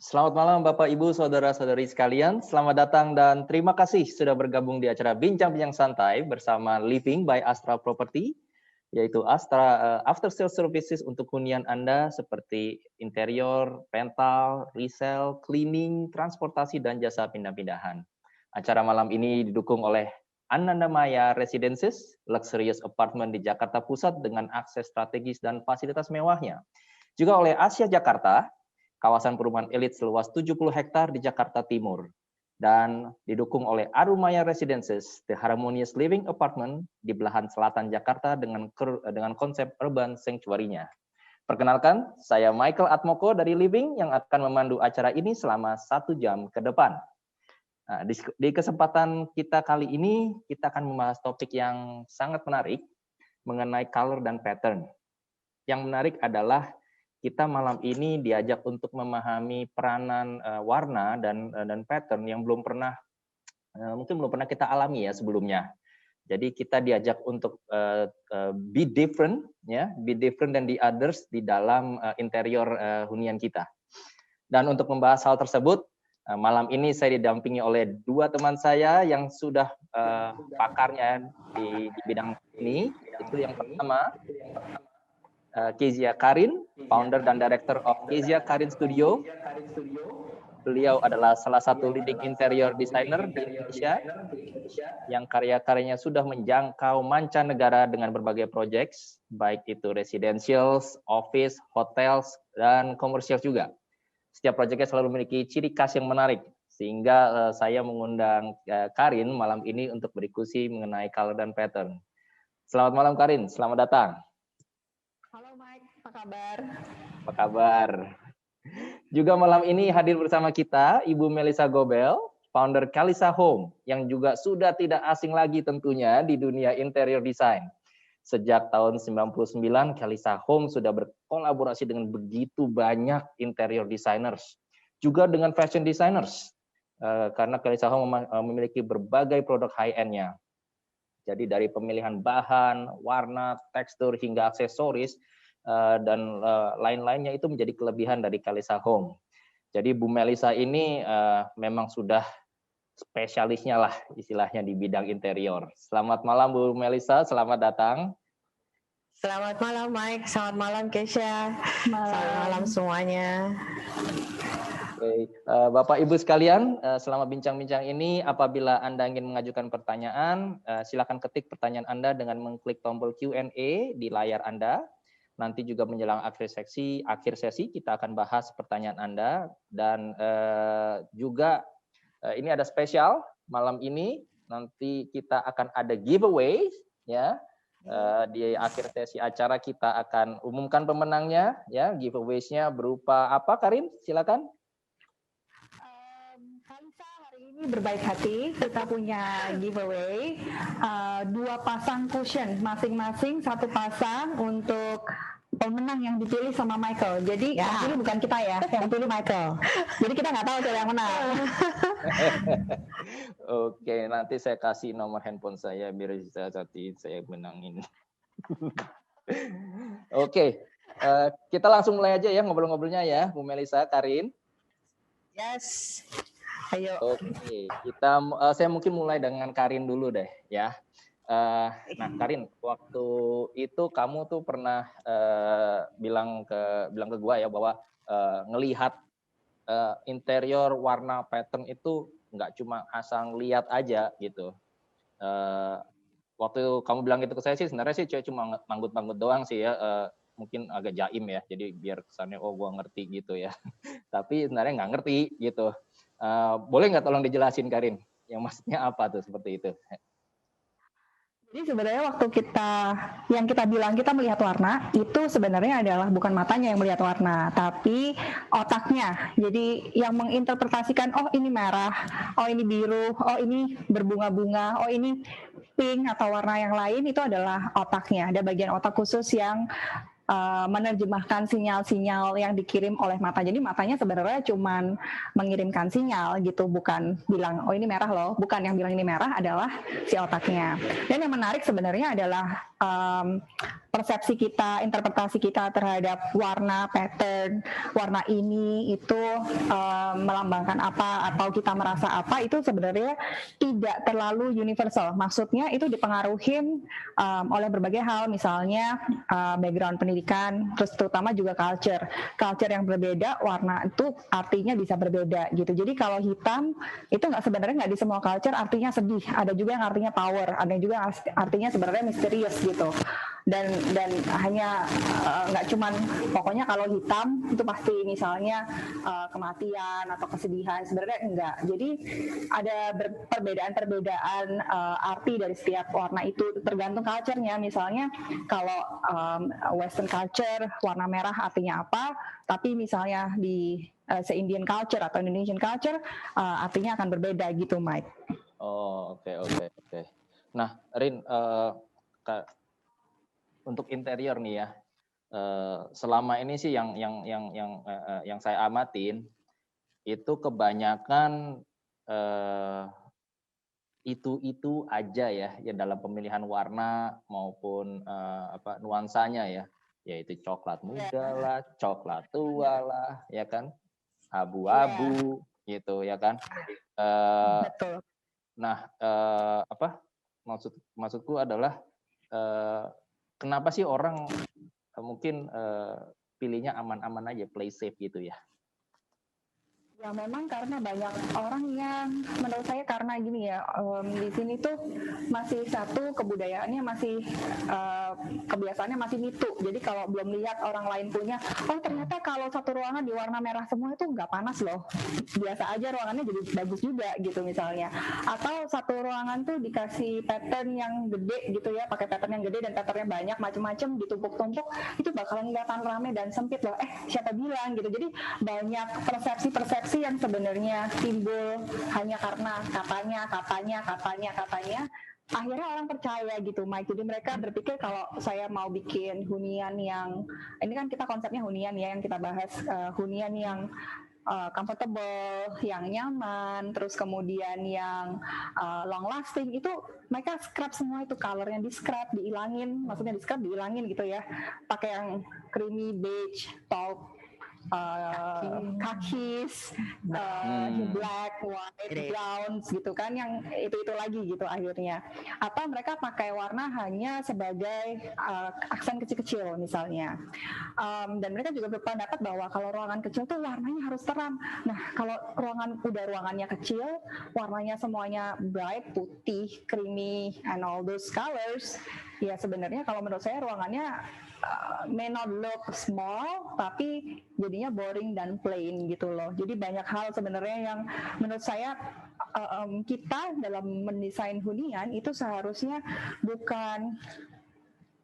Selamat malam Bapak Ibu Saudara-saudari sekalian. Selamat datang dan terima kasih sudah bergabung di acara Bincang-Bincang Santai bersama Living by Astra Property, yaitu Astra After Sales Services untuk hunian Anda seperti interior, rental, resell, cleaning, transportasi, dan jasa pindah-pindahan. Acara malam ini didukung oleh Ananda Maya Residences, luxurious apartment di Jakarta Pusat dengan akses strategis dan fasilitas mewahnya. Juga oleh Asia Jakarta, kawasan perumahan elit seluas 70 hektar di Jakarta Timur. Dan didukung oleh Arumaya Residences, The Harmonious Living Apartment di belahan selatan Jakarta dengan konsep urban sanctuary-nya. Perkenalkan, saya Michael Atmoko dari Living yang akan memandu acara ini selama 1 jam ke depan. Nah, di kesempatan kita kali ini, kita akan membahas topik yang sangat menarik mengenai color dan pattern. Yang menarik adalah kita malam ini diajak untuk memahami peranan warna dan pattern yang mungkin belum pernah kita alami ya sebelumnya. Jadi kita diajak untuk be different than the others di dalam interior hunian kita. Dan untuk membahas hal tersebut, malam ini saya didampingi oleh dua teman saya yang sudah pakarnya di bidang ini. Itu yang pertama, Kezia Karin, founder dan director of Kezia Karin Studio. Beliau adalah salah satu leading interior designer di Indonesia yang karya-karyanya sudah menjangkau mancanegara dengan berbagai projects, baik itu residentials, office, hotels, dan komersial juga. Setiap proyeknya selalu memiliki ciri khas yang menarik, sehingga saya mengundang Karin malam ini untuk berdiskusi mengenai color dan pattern. Selamat malam Karin, selamat datang. Halo Mike, apa kabar? Apa kabar? Juga malam ini hadir bersama kita Ibu Melissa Gobel, founder Kalisa Home, yang juga sudah tidak asing lagi tentunya di dunia interior design. Sejak tahun 99, Kalisa Home sudah berkolaborasi dengan begitu banyak interior designers, juga dengan fashion designers, karena Kalisa Home memiliki berbagai produk high-end-nya. Jadi dari pemilihan bahan, warna, tekstur, hingga aksesoris, dan lain-lainnya itu menjadi kelebihan dari Kalisa Home. Jadi Bu Melissa ini memang sudah spesialisnya lah istilahnya di bidang interior. Selamat malam Bu Melissa, selamat datang. Selamat malam Mike, selamat malam Kesha, selamat malam semuanya. Oke, Bapak Ibu sekalian, selama bincang-bincang ini apabila Anda ingin mengajukan pertanyaan, silakan ketik pertanyaan Anda dengan mengklik tombol Q&A di layar Anda. Nanti juga menjelang akhir sesi kita akan bahas pertanyaan Anda, dan juga ini ada spesial malam ini, nanti kita akan ada giveaway ya. Di akhir sesi acara kita akan umumkan pemenangnya ya. Giveaway-nya berupa apa Karin? Silakan. Kalisa hari ini berbaik hati, kita punya giveaway 2 pasang cushion, masing-masing 1 pasang untuk pemenang yang dipilih sama Michael. Jadi yang pilih bukan kita ya, yang pilih Michael. Jadi kita nggak tahu siapa yang menang. Oke, nanti saya kasih nomor handphone saya biar bisa saya menangin. Oke, kita langsung mulai aja ya ngobrol-ngobrolnya ya, Bu Melissa, Karin. Yes, ayo. Oke, saya mungkin mulai dengan Karin dulu deh ya. Nah Karin, waktu itu kamu tuh pernah bilang ke gua ya bahwa ngelihat interior warna pattern itu nggak cuma asal lihat aja gitu. Waktu kamu bilang itu ke saya sih sebenarnya sih cuma manggut-manggut doang sih ya. Mungkin agak jaim ya, jadi biar kesannya oh gua ngerti gitu ya. Tapi sebenarnya nggak ngerti gitu. Boleh nggak tolong dijelasin Karin, yang maksudnya apa tuh seperti itu? Jadi sebenarnya waktu yang kita bilang kita melihat warna, itu sebenarnya adalah bukan matanya yang melihat warna, tapi otaknya. Jadi yang menginterpretasikan, oh ini merah, oh ini biru, oh ini berbunga-bunga, oh ini pink atau warna yang lain, itu adalah otaknya. Ada bagian otak khusus yang menerjemahkan sinyal-sinyal yang dikirim oleh mata. Jadi matanya sebenarnya cuman mengirimkan sinyal gitu, bukan bilang oh ini merah loh, bukan, yang bilang ini merah adalah si otaknya. Dan yang menarik sebenarnya adalah persepsi kita, interpretasi kita terhadap warna, pattern, warna ini itu melambangkan apa atau kita merasa apa, itu sebenarnya tidak terlalu universal. Maksudnya itu dipengaruhi oleh berbagai hal, misalnya background pendidikan, terus terutama juga culture yang berbeda, warna itu artinya bisa berbeda gitu. Jadi kalau hitam itu sebenarnya nggak di semua culture artinya sedih, ada juga yang artinya power, ada juga yang artinya sebenarnya misterius gitu. Dan hanya nggak cuman pokoknya kalau hitam itu pasti misalnya kematian atau kesedihan, sebenarnya enggak. Jadi ada perbedaan arti dari setiap warna itu tergantung culture-nya. Misalnya kalau Western culture warna merah artinya apa, tapi misalnya di se-Indian culture atau Indonesian culture artinya akan berbeda gitu, Mike. Oh, oke. Nah, Rin, untuk interior nih ya, selama ini sih yang saya amatin itu kebanyakan itu aja ya dalam pemilihan warna maupun nuansanya ya, yaitu coklat muda lah, coklat tua lah, ya kan, abu-abu gitu ya kan. Betul. Nah, maksudku adalah kenapa sih orang mungkin pilihnya aman-aman aja, play safe gitu ya? Ya memang karena banyak orang yang menurut saya karena gini ya, di sini tuh masih satu kebudayaannya masih kebiasaannya masih mitu. Jadi kalau belum lihat orang lain punya, oh ternyata kalau satu ruangan di warna merah semua itu nggak panas loh, biasa aja ruangannya jadi bagus juga gitu misalnya. Atau satu ruangan tuh dikasih pattern yang gede gitu ya, pakai pattern yang gede dan patternnya banyak macam-macam ditumpuk-tumpuk, itu bakalan kelihatan rame dan sempit loh. Siapa bilang gitu. Jadi banyak persepsi yang sebenarnya timbul hanya karena katanya, akhirnya orang percaya gitu, Mike. Jadi mereka berpikir kalau saya mau bikin hunian yang, ini kan kita konsepnya hunian ya, yang kita bahas hunian yang comfortable, yang nyaman, terus kemudian yang long lasting, itu mereka scrub semua itu, colornya di scrub, dihilangin, maksudnya di scrub dihilangin gitu ya, pakai yang creamy beige, taupe, kakis, black, white, browns gitu kan, yang itu lagi gitu akhirnya. Atau mereka pakai warna hanya sebagai aksen kecil-kecil misalnya. Dan mereka juga berpendapat bahwa kalau ruangan kecil tuh warnanya harus terang. Nah kalau ruangannya kecil, warnanya semuanya bright, putih, creamy, and all those colors, ya sebenarnya kalau menurut saya ruangannya may not look small, tapi jadinya boring dan plain gitu loh. Jadi banyak hal sebenarnya yang menurut saya kita dalam mendesain hunian itu seharusnya bukan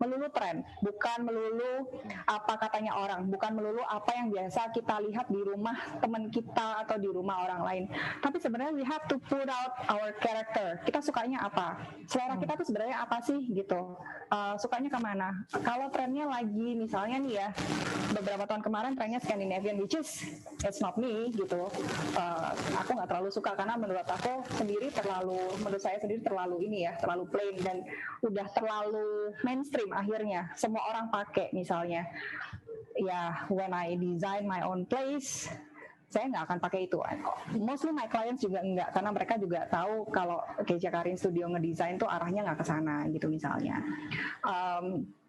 melulu tren, bukan melulu apa katanya orang, bukan melulu apa yang biasa kita lihat di rumah teman kita atau di rumah orang lain. Tapi sebenarnya we have to put out our character. Kita sukanya apa? Selera kita tuh sebenarnya apa sih gitu? Sukanya kemana? Kalau trennya lagi misalnya nih ya, beberapa tahun kemarin trennya Scandinavian, which is it's not me gitu. Aku nggak terlalu suka karena menurut saya sendiri terlalu ini ya, terlalu plain dan udah terlalu mainstream. Akhirnya semua orang pakai misalnya ya, when I design my own place saya nggak akan pakai itu. Mostly my clients juga enggak, karena mereka juga tahu kalau Keisha Karin Studio ngedesain tuh arahnya nggak ke sana gitu misalnya.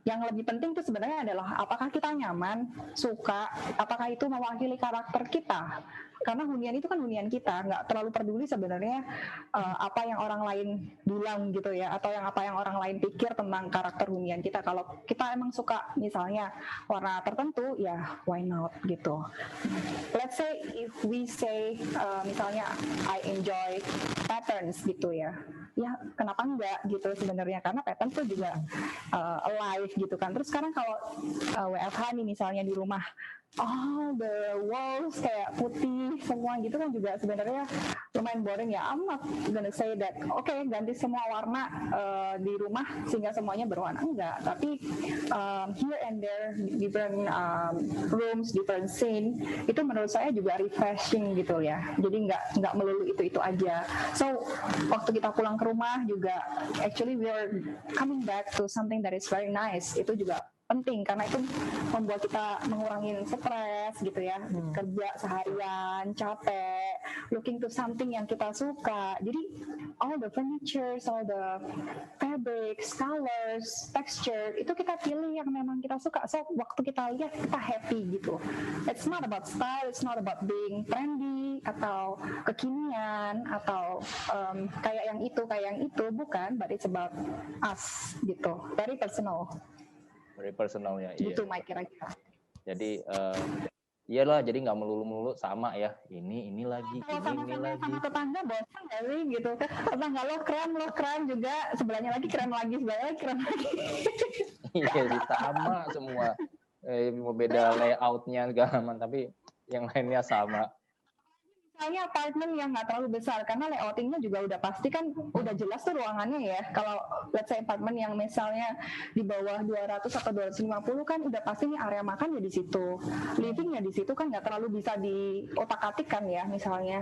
Yang lebih penting itu sebenarnya adalah apakah kita nyaman, suka, apakah itu mewakili karakter kita. Karena hunian itu kan hunian kita, nggak terlalu peduli sebenarnya apa yang orang lain bilang gitu ya, atau apa yang orang lain pikir tentang karakter hunian kita. Kalau kita emang suka misalnya warna tertentu, ya why not gitu. Let's say if we say misalnya I enjoy patterns gitu ya kenapa enggak gitu sebenarnya, karena pattern tuh juga alive gitu kan. Terus sekarang kalau WFH nih misalnya di rumah, the walls kayak putih semua gitu kan juga sebenarnya lumayan boring ya, I'm not gonna say that ganti semua warna di rumah sehingga semuanya berwarna, enggak, tapi here and there different rooms, different scene, itu menurut saya juga refreshing gitu ya. Jadi nggak melulu itu aja. So waktu kita pulang ke rumah juga actually we are coming back to something that is very nice. Itu juga penting karena itu membuat kita mengurangi stres gitu ya, kerja seharian capek, looking to something yang kita suka. Jadi all the furniture, all the fabrics, colors, texture itu kita pilih yang memang kita suka. So waktu kita lihat kita happy gitu. It's not about style, it's not about being trendy atau kekinian atau kayak yang itu bukan, but it's about us gitu. Very personal. Very personal ya. Gitu Mike kira-kira. Jadi iyalah, jadi nggak melulu-melulu sama ya. Ini lagi, ini lagi. Sama tetangga bosan nggak sih gitu? Tetangga lo keren juga, sebelahnya lagi keren lagi, sebelahnya lagi keren lagi. Iya sih, sama semua. Beda layoutnya segala, tapi yang lainnya sama. Misalnya apartemen yang nggak terlalu besar, karena layoutingnya juga udah pasti kan udah jelas tuh ruangannya ya. Kalau let's say apartemen yang misalnya di bawah 200 atau 250 kan udah pasti nih area makan ya di situ, livingnya di situ kan nggak terlalu bisa diotak-atik kan ya misalnya.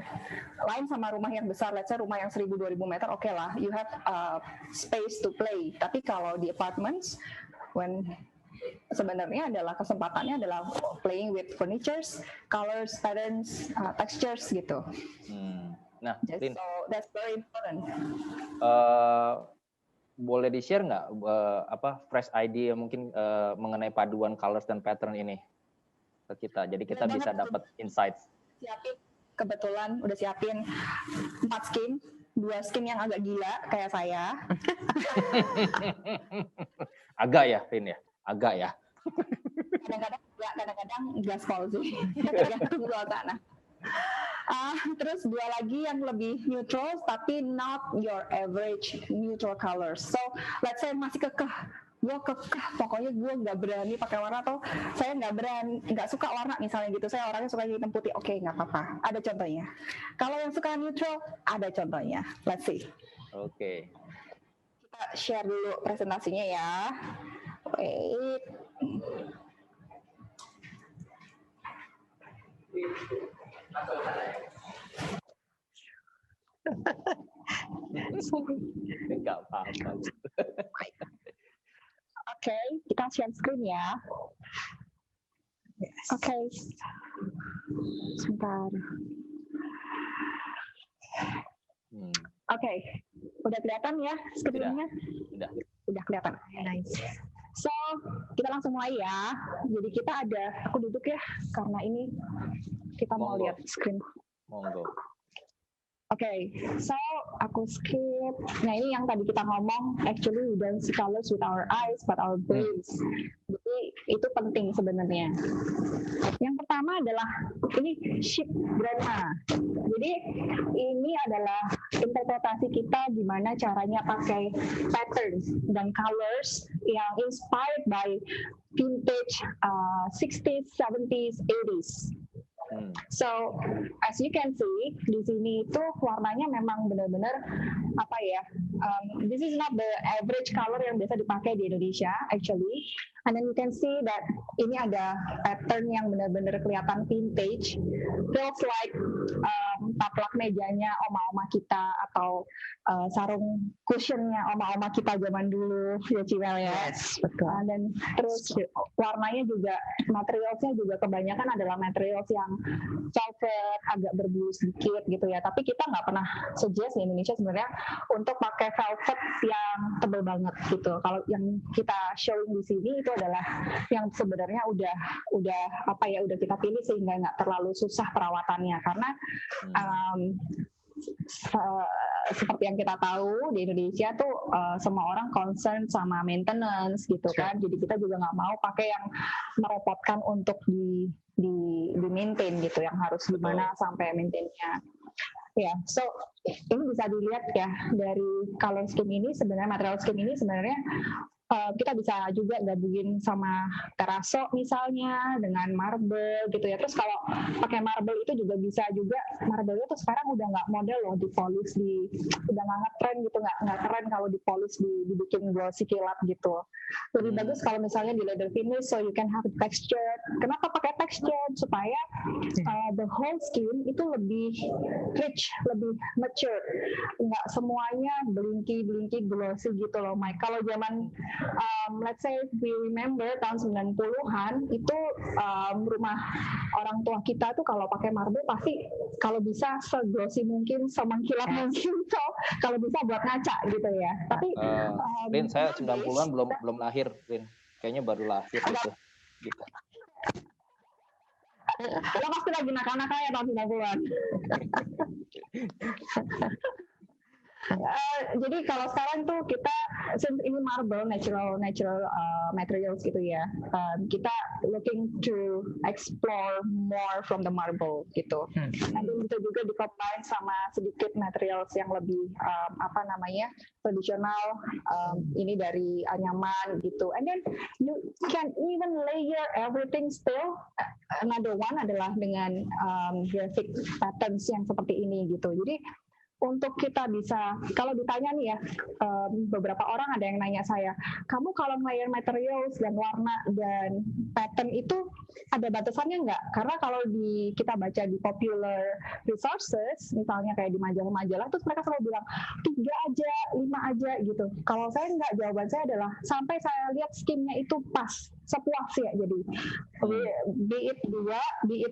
Lain sama rumah yang besar, let's say rumah yang 1000-2000 meter, oke lah, you have space to play. Tapi kalau di apartments, sebenarnya adalah kesempatannya adalah playing with furnitures, colors, patterns, textures gitu. Nah, Lin, so that's very important. Boleh di-share nggak fresh idea mungkin mengenai paduan colors dan pattern ini ke kita? Jadi kita bisa dapat insights. Kebetulan udah siapin 4 skin, 2 skin yang agak gila kayak saya. Agak ya, Lin ya? Agak ya. Kadang-kadang gaspol sih. Tergantung suasana. Terus 2 lagi yang lebih neutral tapi not your average neutral colors. So let's say masih pokoknya gue nggak berani pakai warna, atau saya nggak suka warna misalnya gitu, saya orangnya suka hitam putih, oke, nggak apa-apa, ada contohnya. Kalau yang suka neutral ada contohnya. Let's see. Oke. Kita share dulu presentasinya ya. Wait. Nggak apa-apa. Oke, kita share screen ya. Oke. Sebentar. Oke, udah kelihatan ya screen-nya? Udah kelihatan. Nice. So, kita langsung mulai ya. Jadi kita aku duduk ya, karena ini kita mau lihat screen. Monggo. Oke, so aku skip. Nah ini yang tadi kita ngomong, actually we don't see colors with our eyes but our brains. Jadi itu penting sebenarnya. Yang pertama adalah ini shift brand A. Jadi ini adalah interpretasi kita gimana caranya pakai patterns dan colors yang inspired by vintage 60s, 70s, 80s. So as you can see di sini itu warnanya memang benar-benar apa ya? This is not the average color yang biasa dipakai di Indonesia actually. And then you can see that ini ada pattern yang benar-benar kelihatan vintage. Feels like taplak mejanya oma-oma kita atau sarung cushionnya oma-oma kita zaman dulu ya Cimel ya. Yes, betul. Dan terus warnanya juga, materialsnya juga kebanyakan adalah materials yang velvet, agak berbulu sedikit gitu ya. Tapi kita nggak pernah suggest di Indonesia sebenarnya untuk pakai velvet yang tebal banget gitu. Kalau yang kita showing di sini itu adalah yang sebenarnya udah kita pilih sehingga nggak terlalu susah perawatannya, karena seperti yang kita tahu di Indonesia tuh semua orang concern sama maintenance gitu kan. Jadi kita juga nggak mau pakai yang merepotkan untuk di maintain gitu, yang harus gimana sampai maintainnya. Ya, so ini bisa dilihat ya dari color scheme ini sebenarnya, material scheme ini sebenarnya kita bisa juga gabungin sama teraso misalnya dengan marble gitu ya. Terus kalau pakai marble itu juga bisa juga, marble itu sekarang udah nggak model loh dipolis, udah nggak ngetren gitu, nggak keren kalau dipolis dibikin glossy kilap gitu. Lebih bagus kalau misalnya di leather finish, so you can have a texture. Kenapa pakai texture? Supaya the whole skin itu lebih rich, lebih mature. Nggak semuanya blinky glossy gitu loh, Mike. Kalau zaman let's say we remember tahun 90-an itu rumah orang tua kita tuh kalau pakai marble pasti kalau bisa seglossy mungkin, semengkilap mungkin, so kalau bisa buat ngaca gitu ya. Tapi Rin, saya 90-an belum lahir, Rin. Kayaknya baru lahir gitu. Lo pasti lagi nakal-nakalnya tahun 90-an. Jadi kalau sekarang tuh kita, since ini marble natural materials gitu ya, kita looking to explore more from the marble gitu. Nanti bisa juga di-combine sama sedikit materials yang lebih tradisional, ini dari anyaman gitu. And then you can even layer everything still. Another one adalah dengan graphic patterns yang seperti ini gitu. Jadi untuk kita bisa, kalau ditanya nih ya, beberapa orang ada yang nanya saya, kamu kalau layer materials dan warna dan pattern itu ada batasannya nggak? Karena kalau kita baca di popular resources, misalnya kayak di majalah-majalah, terus mereka selalu bilang 3 aja, 5 aja gitu. Kalau saya nggak, jawaban saya adalah sampai saya lihat skinnya itu pas, sepuas ya. Jadi be it 2, be it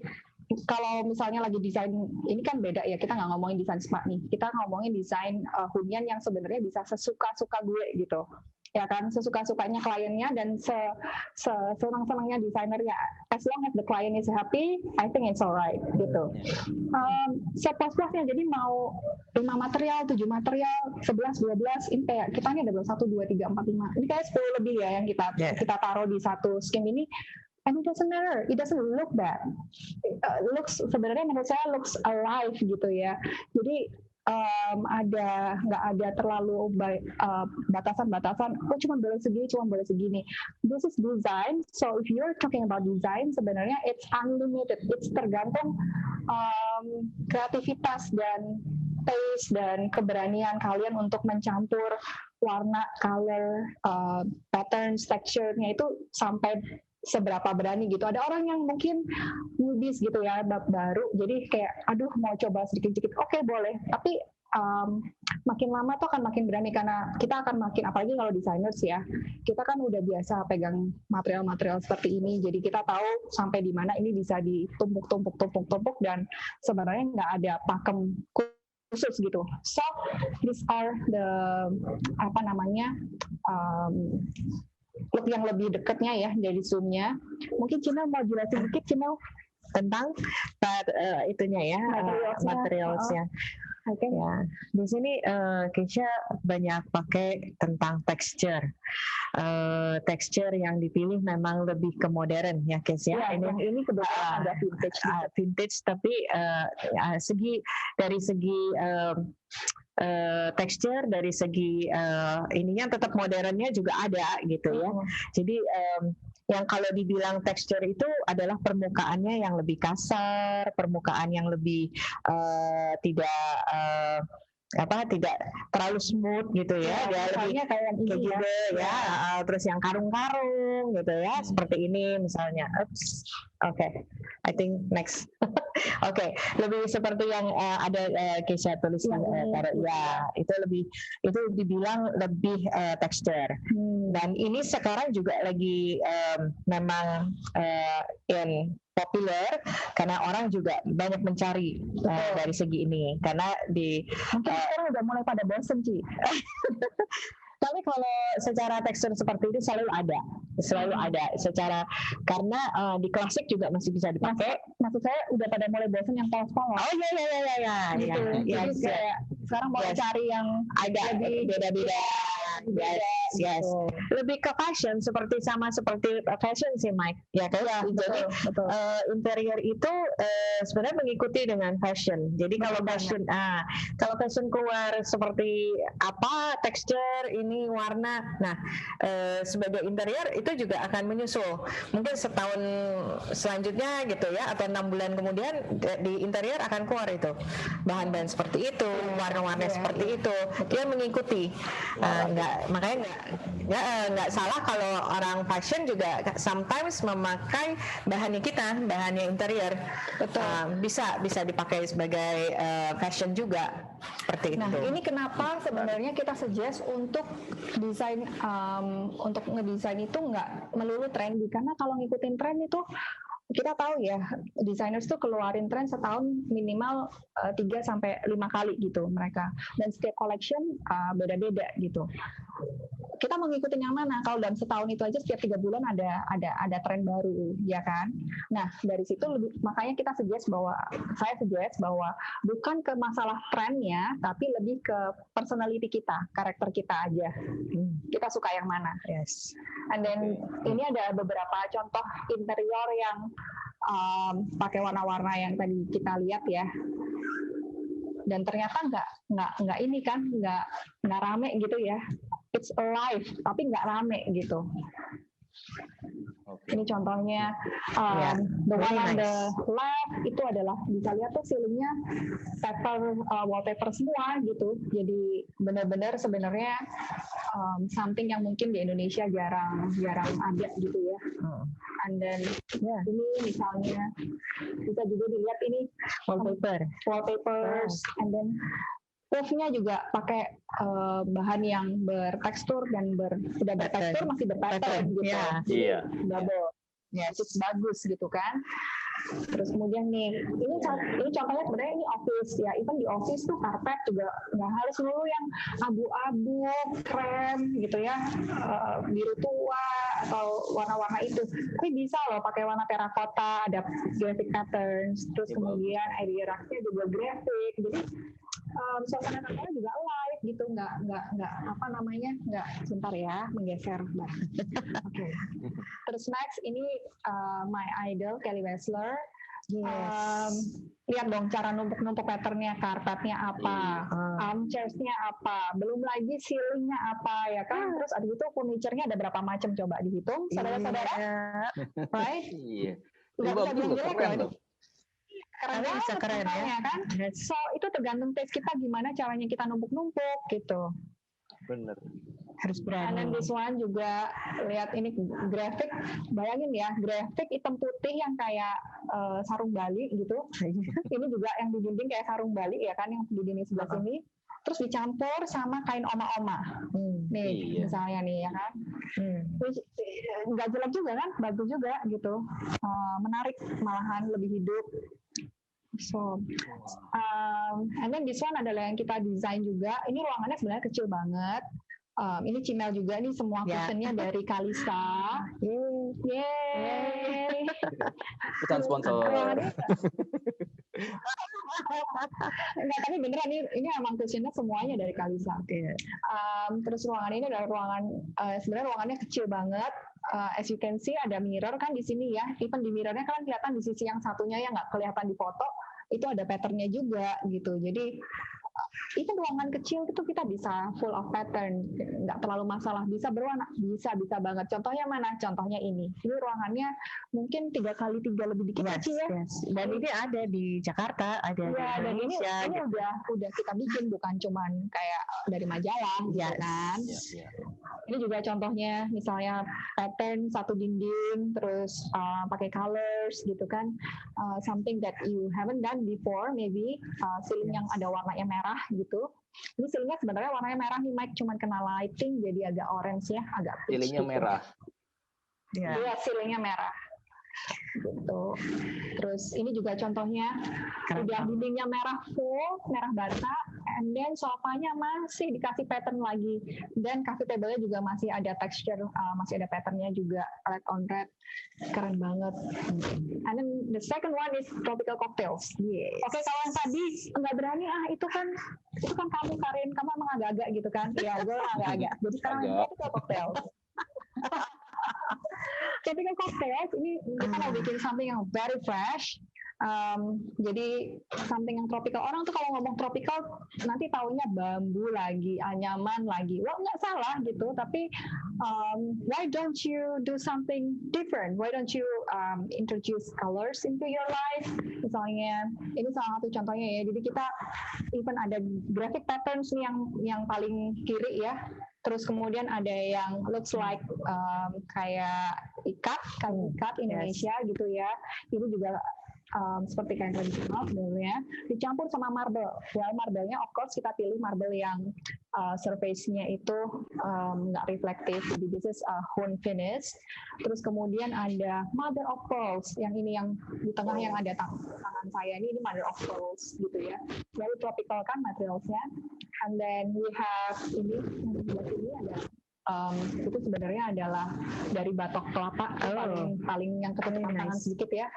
kalau misalnya lagi desain, ini kan beda ya, kita nggak ngomongin desain spa nih, kita ngomongin desain hunian yang sebenarnya bisa sesuka-suka gue gitu, ya kan, sesuka-sukanya kliennya dan senang-senangnya desainernya. As long as the client is happy, I think it's alright gitu. Sepuas-puasnya, jadi mau 5 material, 7 material, 11, 12, ini kayak kita ini ada 1, 2, 3, 4, 5, ini kayak 10 lebih ya yang kita taruh di satu skin ini. And it doesn't matter, it doesn't look bad. Sebenarnya menurut saya looks alive gitu ya. Jadi nggak ada terlalu batasan-batasan. Oh cuma boleh segini. This is design. So if you're talking about design, sebenarnya it's unlimited. It's tergantung kreativitas dan taste dan keberanian kalian untuk mencampur warna, color, patterns, texture-nya itu sampai seberapa berani gitu. Ada orang yang mungkin newbies gitu ya, baru, jadi kayak aduh mau coba sedikit-sedikit, oke boleh, tapi makin lama tuh akan makin berani karena kita akan makin, apalagi kalau designers ya, kita kan udah biasa pegang material-material seperti ini, jadi kita tahu sampai di mana ini bisa ditumpuk dan sebenarnya nggak ada pakem khusus gitu. So these are the look yang lebih dekatnya ya dari zoomnya. Mungkin Cina mau jelasin dikit, Cina, tentang itunya ya, materialsnya. Okay. Ya, di sini Keisha banyak pakai tentang texture. Tekstur yang dipilih memang lebih ke modern ya, Keisha. Ya, ini kebetulan ada vintage, tapi dari segi tekstur, dari segi ininya tetap modernnya juga ada gitu ya. Jadi yang kalau dibilang tekstur itu adalah permukaannya yang lebih kasar, permukaan yang lebih tidak terlalu smooth gitu ya, dia lebih kayak gitu ya, terus yang karung-karung gitu ya, seperti ini misalnya. Oke, I think next. Oke, lebih seperti yang ada Keisha tulis ya, itu dibilang lebih tekstur. Dan ini sekarang juga lagi memang in populer karena orang juga banyak mencari dari segi ini, karena mungkin sekarang udah mulai pada bosen sih. Tapi kalau secara tekstur seperti itu selalu ada secara, karena di klasik juga masih bisa dipakai. Maksud saya udah pada mulai bosan yang polos-polos. Oh iya gitu. Jadi kayak sekarang mau cari yang agak lebih beda-beda. yes. Lebih ke fashion seperti fashion sih Mike, ya kan? Ya, Jadi betul. Interior itu sebenarnya mengikuti dengan fashion. Jadi kalau fashion keluar seperti apa, tekstur, ini warna. Nah, sebagai interior itu juga akan menyusul. Mungkin setahun selanjutnya gitu ya, atau 6 bulan kemudian di interior akan keluar itu bahan-bahan seperti itu, warna-warna seperti itu. Dia mengikuti. Makanya nggak salah kalau orang fashion juga sometimes memakai bahannya interior. Betul. Bisa dipakai sebagai fashion juga seperti itu. Nah, ini kenapa sebenarnya kita suggest untuk desain untuk ngedesain itu nggak melulu trendy, karena kalau ngikutin tren itu kita tahu ya, designers tuh keluarin tren setahun minimal 3-5 kali gitu mereka, dan setiap collection beda-beda gitu. Kita mau ngikutin yang mana? Kalau dalam setahun itu aja setiap 3 bulan ada tren baru, ya kan? Nah, dari situ makanya saya suggest bahwa bukan ke masalah trennya, tapi lebih ke personality kita, karakter kita aja. Kita suka yang mana? Yes. And then ini ada beberapa contoh interior yang pakai warna-warna yang tadi kita lihat ya. Dan ternyata nggak ini kan, nggak rame gitu ya. It's alive, tapi nggak rame gitu. Ini contohnya the one on the left itu adalah bisa lihat tuh ceilingnya wallpaper semua gitu. Jadi benar-benar sebenarnya something yang mungkin di Indonesia jarang ada gitu ya. And then ini misalnya bisa juga dilihat ini wallpapers, and then roof-nya juga pakai bahan yang bertekstur dan sudah bertekstur masih berpattern gitu. Iya. Double. Ya, itu bagus gitu kan. Terus kemudian nih, ini contohnya sebenarnya ini office ya. Even di office tuh karpet juga nggak harus dulu yang abu-abu, krem gitu ya, biru tua atau warna-warna itu. Tapi bisa loh pakai warna terakota, ada graphic patterns. Terus kemudian area rack-nya juga graphic. Jadi suasana kantornya juga live gitu, nggak sebentar ya, menggeser mbak. Okay. Terus next ini my idol Kelly Wessler. Yes. Lihat dong cara numpuk-numpuk patternnya, karpetnya apa, armchairs-nya apa, belum lagi ceilingnya apa ya kan. Terus ada itu furniture-nya ada berapa macam, coba dihitung saudara-saudara. Right? Iya. Nggak bisa bilang jelek loh. Keren ya kan. So itu tergantung taste kita gimana caranya kita numpuk-numpuk gitu. Bener. Harus berani. And then this one juga lihat ini grafik, bayangin ya, grafik hitam putih yang kayak sarung Bali gitu. Ini juga yang di dinding kayak sarung Bali ya kan, yang di dinding sebelah sini. Terus dicampur sama kain oma-oma. Nih misalnya nih ya kan. Terus nggak jelek juga kan, bagus juga gitu. Menarik, malahan lebih hidup. So, and then this one adalah yang kita desain juga. Ini ruangannya sebenarnya kecil banget. Ini Cimel juga, ini semua cushionnya dari Kalisa. Yeay. Bukan sponsor. Enggak, tapi beneran ini emang cushionnya semuanya dari Kalisa. Terus ruangan ini adalah ruangan, sebenarnya ruangannya kecil banget. As you can see ada mirror kan di sini ya. Even di mirrornya kan kelihatan di sisi yang satunya yang nggak kelihatan di foto itu ada patternnya juga gitu. Jadi itu ruangan kecil itu kita bisa full of pattern, nggak terlalu masalah, bisa berwarna, bisa banget. Contohnya mana? Contohnya ini ruangannya mungkin 3x3 lebih dikit kecil ya. Dan ini ada di Jakarta, ada di Indonesia. Dan ini udah kita bikin, bukan cuman kayak dari majalah gitu kan. Ini juga contohnya misalnya pattern satu dinding, terus pakai colors gitu kan, something that you haven't done before, maybe ceiling yang ada warnanya merah gitu. Ini ceilingnya sebenarnya warnanya merah nih Mike, cuman kena lighting jadi agak orange ya, agak peach. Ceilingnya gitu. Merah. Iya, ceilingnya merah. Gitu. Terus ini juga contohnya udah dindingnya merah full, merah bata, and then sofanya masih dikasih pattern lagi, dan coffee table-nya juga masih ada texture, masih ada patternnya juga, red on red, keren banget. And then the second one is tropical cocktails. Yes. Oke, kalau yang tadi nggak berani, itu kan kamu Karin, kamu emang agak-agak gitu kan? Iya, gue agak-agak. Jadi sekarang yang tropical cocktails. Tropical cocktails ini kita mau bikin something yang very fresh. Jadi something yang tropical. Orang tuh kalau ngomong tropical nanti taunya bambu lagi, anyaman lagi. Well, nggak salah gitu, tapi why don't you do something different? Why don't you introduce colors into your life? Misalnya, ini salah satu contohnya ya. Jadi kita even ada graphic patterns nih yang paling kiri ya. Terus kemudian ada yang looks like kayak ikat Indonesia gitu ya. Ini juga seperti kain tradisional sebenarnya, dicampur sama marble. Well, marble-nya of course kita pilih marble yang surface-nya itu nggak reflektif. Jadi this is Hun finish. Terus kemudian ada mother of pearls. Yang ini yang di tengah yang ada tangan saya ini mother of pearls gitu ya. Very tropical kan materialsnya. And then we have ini ada itu sebenarnya adalah dari batok kelapa, paling yang ketutupan tangan sedikit ya.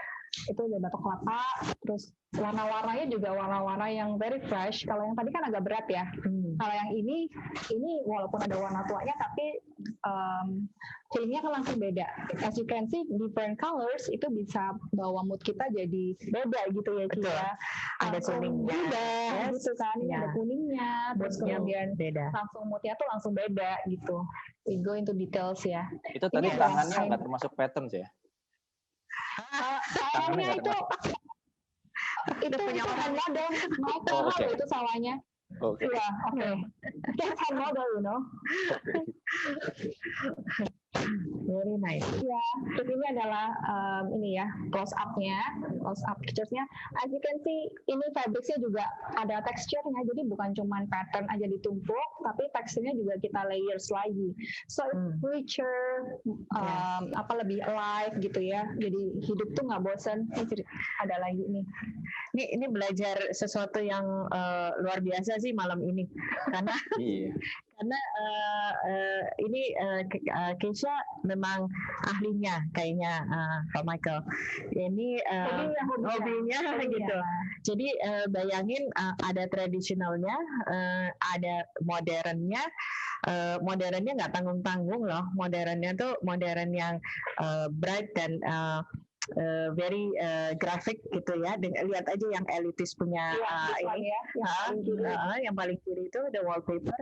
Itu dari batok kelapa, terus warna-warnanya juga warna-warna yang very fresh. Kalau yang tadi kan agak berat ya. Kalau yang ini walaupun ada warna tuanya, tapi feelingnya kan langsung beda. As you can see, different colors itu bisa bawa mood kita jadi beda gitu ya, Ci ya. Ada kuningnya, yes, gitu kan. Ini ada kuningnya, terus kemudian beda. langsung moodnya tuh langsung beda gitu. We go into details ya. Itu tadi tangannya nggak termasuk patterns ya? Tangannya itu hand model, itu salahnya. Iya, oke. That's hand model, you know. Very nice. Ya, terus ini adalah ini ya close up pictures-nya. As you can see, ini fabricnya juga ada texture-nya, jadi bukan cuma pattern aja ditumpuk, tapi teksturnya juga kita layers lagi. So it's richer, lebih alive gitu ya. Jadi hidup tuh nggak bosan. Ada lagi nih. Ini belajar sesuatu yang luar biasa sih malam ini, karena ini Keisha memang ahlinya kayaknya Pak Michael. Ini hobinya gitu. Jadi bayangin ada tradisionalnya, ada modernnya. Modernnya nggak tanggung-tanggung loh. Modernnya tuh modern yang bright dan very graphic gitu ya. Lihat aja yang elitis punya ini yang paling kiri itu the wallpaper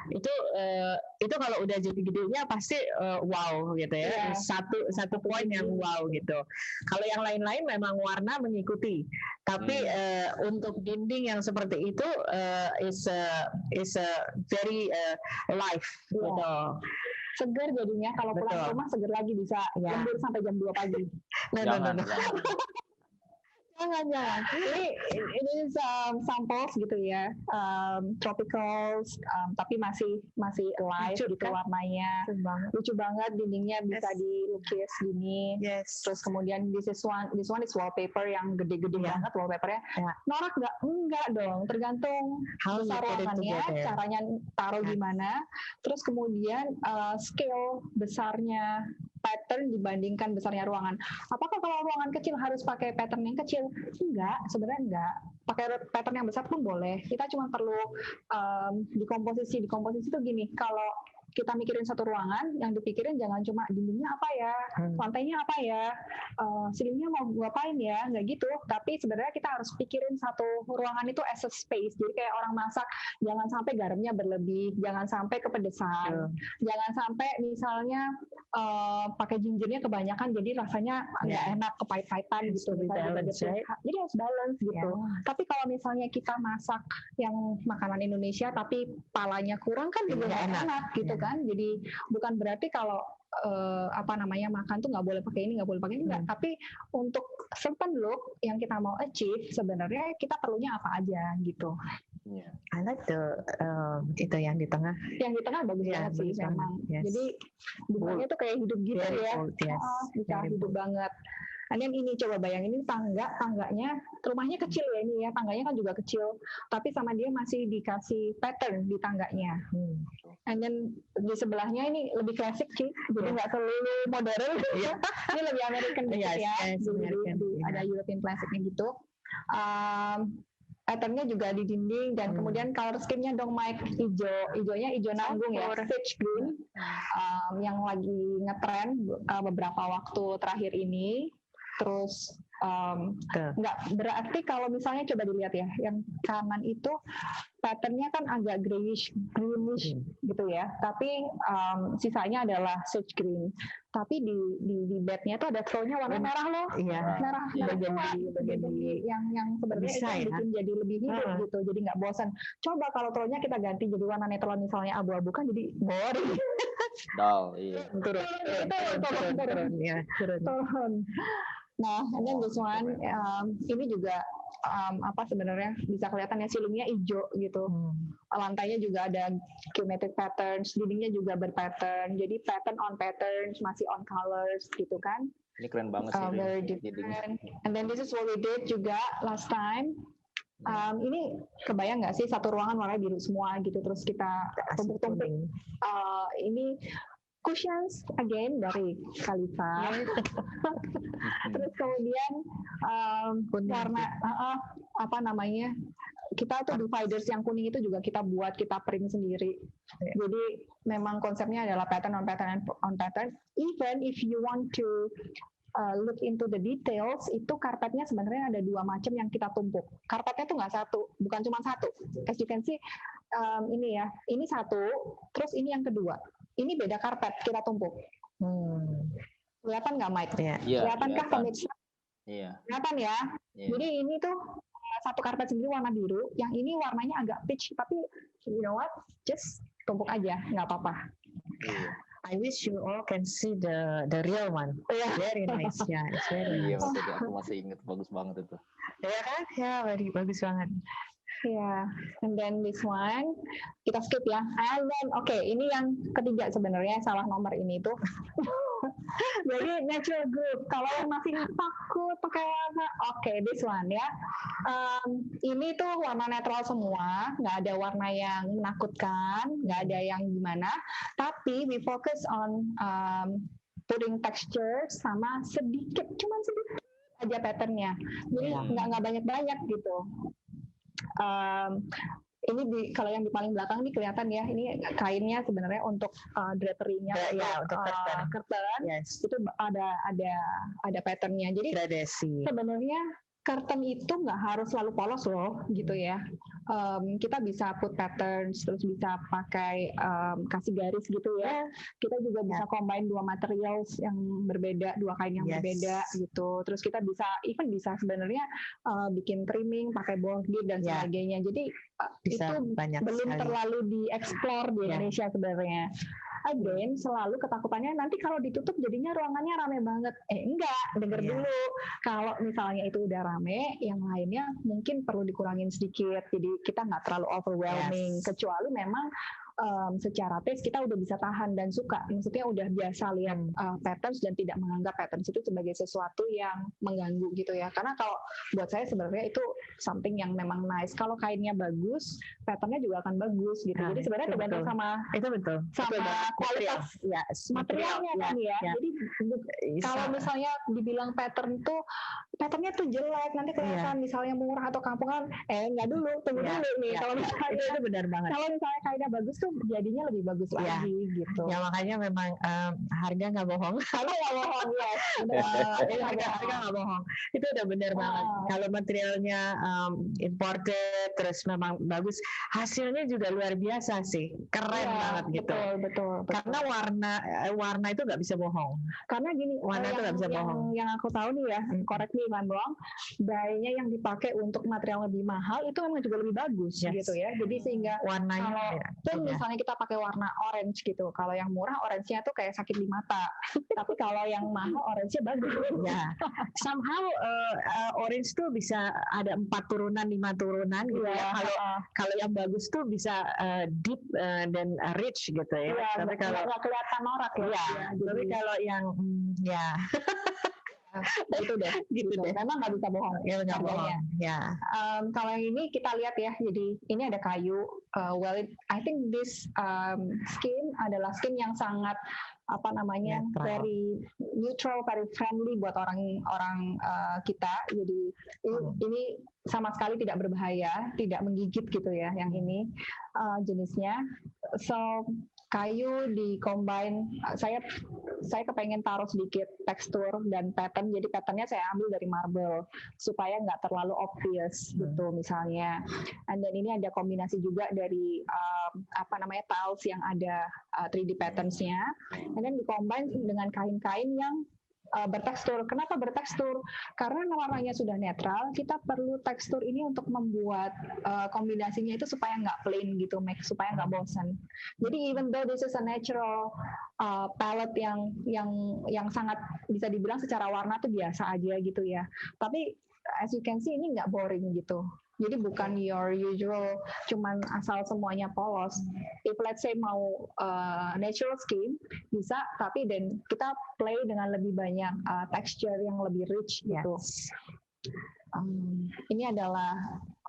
itu kalau udah jadi gedenya pasti wow gitu ya. Satu poin yang wow gitu. Kalau yang lain-lain memang warna mengikuti, tapi untuk dinding yang seperti itu is very live gitu. Seger jadinya, kalau pulang ke rumah seger lagi, bisa lembur sampai jam 2 pagi. Jangan. Jangan. Ini samples gitu ya, tropicals, tapi masih alive lucu, gitu kan? Warnanya. Lucu banget, dindingnya bisa dilukis gini. Terus kemudian this one is wallpaper yang gede-gede banget wallpapernya. Norak nggak? Enggak dong, tergantung besar ruangannya, caranya taruh gimana. Terus kemudian scale besarnya pattern dibandingkan besarnya ruangan. Apakah kalau ruangan kecil harus pakai pattern yang kecil? Enggak, sebenarnya enggak. Pakai pattern yang besar pun boleh. Kita cuma perlu dikomposisi. Dikomposisi itu gini, kalau kita mikirin satu ruangan, yang dipikirin jangan cuma dindingnya apa ya, lantainya apa ya, ceilingnya mau ngapain ya, nggak gitu. Tapi sebenarnya kita harus pikirin satu ruangan itu as a space. Jadi kayak orang masak, jangan sampai garamnya berlebih, jangan sampai kepedesan, jangan sampai misalnya pakai gingernya kebanyakan, jadi rasanya nggak enak, kepahit-pahitan gitu. Jadi harus balance gitu. Tapi kalau misalnya kita masak yang makanan Indonesia, tapi palanya kurang kan juga nggak enak gitu kan. Jadi bukan berarti kalau makan tuh nggak boleh pakai ini, nggak boleh pakai ini, enggak. Tapi untuk certain look yang kita mau achieve, sebenarnya kita perlunya apa aja gitu. I like itu yang di tengah. Yang di tengah bagus banget sih memang. Jadi bukannya tuh kayak hidup gitu ya. Bisa hidup banget. And then ini coba bayangin, ini tangganya, rumahnya kecil ya ini ya, tangganya kan juga kecil, tapi sama dia masih dikasih pattern di tangganya. And then di sebelahnya ini lebih klasik sih, jadi nggak terlalu modern. Ini lebih American dikit ya, ada European classicnya gitu. Patternnya juga di dinding dan kemudian color scheme-nya dong Mike, hijaunya hijau nanggung ya, sage green, yang lagi ngetren beberapa waktu terakhir ini. Terus nggak berarti kalau misalnya coba dilihat ya, yang kanan itu patternnya kan agak greenish gitu ya, tapi sisanya adalah sage green. Tapi di bednya tuh ada throw-nya warna merah loh, merah yang sebenarnya itu yang bikin jadi lebih hidup gitu, jadi nggak bosan. Coba kalau throw-nya kita ganti jadi warna netral misalnya abu-abu kan jadi boring. Turun. Nah, and then this one, ini juga sebenarnya bisa kelihatan ya, ceilingnya hijau gitu. Lantainya juga ada geometric patterns, dindingnya juga berpattern. Jadi pattern on patterns, masih on colors gitu kan. Ini keren banget sih. Very different. And then this is what we did juga last time. Ini kebayang nggak sih satu ruangan warnanya biru semua gitu, terus kita tumpuk-tumpuk. Ini cushions again dari Khalifa. Terus kemudian warna kita tuh dividers yang kuning itu juga kita print sendiri. Jadi memang konsepnya adalah pattern on pattern. Even if you want to look into the details, itu karpetnya sebenarnya ada dua macam yang kita tumpuk. Karpetnya tuh nggak satu, bukan cuma satu. As you can see, ini ya, ini satu, terus ini yang kedua. Ini beda karpet kita tumpuk. Kelihatan nggak, Mike? Kelihatankah pemirsa? Kelihatan ya. Jadi ini tuh satu karpet sendiri warna biru, yang ini warnanya agak peach, tapi you know what? Just tumpuk aja, nggak apa-apa. I wish you all can see the real one. Very nice. It's very nice. Aku masih ingat, bagus banget itu. Ya kan? Ya, bagus banget. And then this one kita skip ya. And then ini yang ketiga sebenarnya, salah nomor ini tuh. Jadi natural group. Kalau masih takut pakai warna, this one ya. Ini tuh warna netral semua, nggak ada warna yang menakutkan, nggak ada yang gimana. Tapi we focus on putting texture sama cuman sedikit aja patternnya. Jadi nggak banyak-banyak gitu. Ini kalau yang di paling belakang ini kelihatan ya, ini kainnya sebenarnya untuk drapery-nya, untuk curtain. Itu ada patternnya. Jadi sebenarnya curtain itu nggak harus selalu polos loh, gitu ya. Kita bisa put patterns, terus bisa pakai kasih garis gitu ya. Kita juga bisa combine dua materials yang berbeda, dua kain yang berbeda gitu. Terus kita bisa sebenarnya bikin trimming, pakai bordir dan sebagainya. Jadi itu belum terlalu dieksplor di Indonesia sebenarnya. Again, selalu ketakutannya nanti kalau ditutup jadinya ruangannya rame banget. Enggak, denger dulu. Kalau misalnya itu udah rame, yang lainnya mungkin perlu dikurangin sedikit. Jadi kita nggak terlalu overwhelming. Kecuali memang secara taste kita udah bisa tahan dan suka. Maksudnya udah biasa lihat patterns dan tidak menganggap patterns itu sebagai sesuatu yang mengganggu gitu ya. Karena kalau buat saya sebenarnya itu something yang memang nice. Kalau kainnya bagus, patternnya juga akan bagus gitu. Jadi sebenarnya tergantung sama kualitas materialnya kan ya. Jadi kalau misalnya dibilang patternnya tuh jelek, nanti kelihatan misalnya murah atau kampungan, enggak dulu, tunggu dulu nih. Kalau misalnya itu benar banget. Kalau misalnya kainnya bagus tuh jadinya lebih bagus lagi gitu. Ya makanya memang harga nggak bohong. Harga nggak bohong ya. Harga nggak bohong. Itu udah benar banget. Kalau materialnya imported terus memang bagus, hasilnya juga luar biasa sih, keren banget gitu. Betul. Karena warna itu nggak bisa bohong. Karena gini, warna itu nggak bisa bohong. Yang aku tahu nih ya, correct me if I'm wrong, dye-nya yang dipakai untuk material lebih mahal itu memang juga lebih bagus gitu ya. Jadi sehingga warnanya misalnya kita pakai warna orange gitu. Kalau yang murah orange-nya tuh kayak sakit di mata. Tapi kalau yang mahal orange-nya bagus. Somehow orange tuh bisa ada 4 turunan, 5 turunan gitu ya. Kalau yang bagus tuh bisa deep dan rich gitu ya. Tapi kalau nggak kelihatan norak ya. Tapi kalau yang gitu deh. Gitu deh. Memang nggak bisa bohong. Ya, nggak harganya. bohong. Ya. Kalau yang ini kita lihat ya, jadi ini ada kayu. I think this skin adalah skin yang sangat very neutral, very friendly buat orang kita. Jadi ini sama sekali tidak berbahaya, tidak menggigit gitu ya. Yang ini jenisnya. So kayu di combine, saya kepengen taruh sedikit tekstur dan pattern, jadi patternnya saya ambil dari marble supaya nggak terlalu obvious gitu misalnya. And then ini ada kombinasi juga dari tiles yang ada 3D patterns-nya, and then di combine dengan kain-kain yang bertekstur. Kenapa bertekstur? Karena warnanya sudah netral, kita perlu tekstur ini untuk membuat kombinasinya itu supaya nggak plain gitu, supaya nggak bosan. Jadi even though this is a natural palette yang sangat bisa dibilang secara warna tuh biasa aja gitu ya. Tapi as you can see ini nggak boring gitu. Jadi bukan your usual cuman asal semuanya polos. If let's say mau natural skin bisa, tapi then kita play dengan lebih banyak texture yang lebih rich gitu. Ini adalah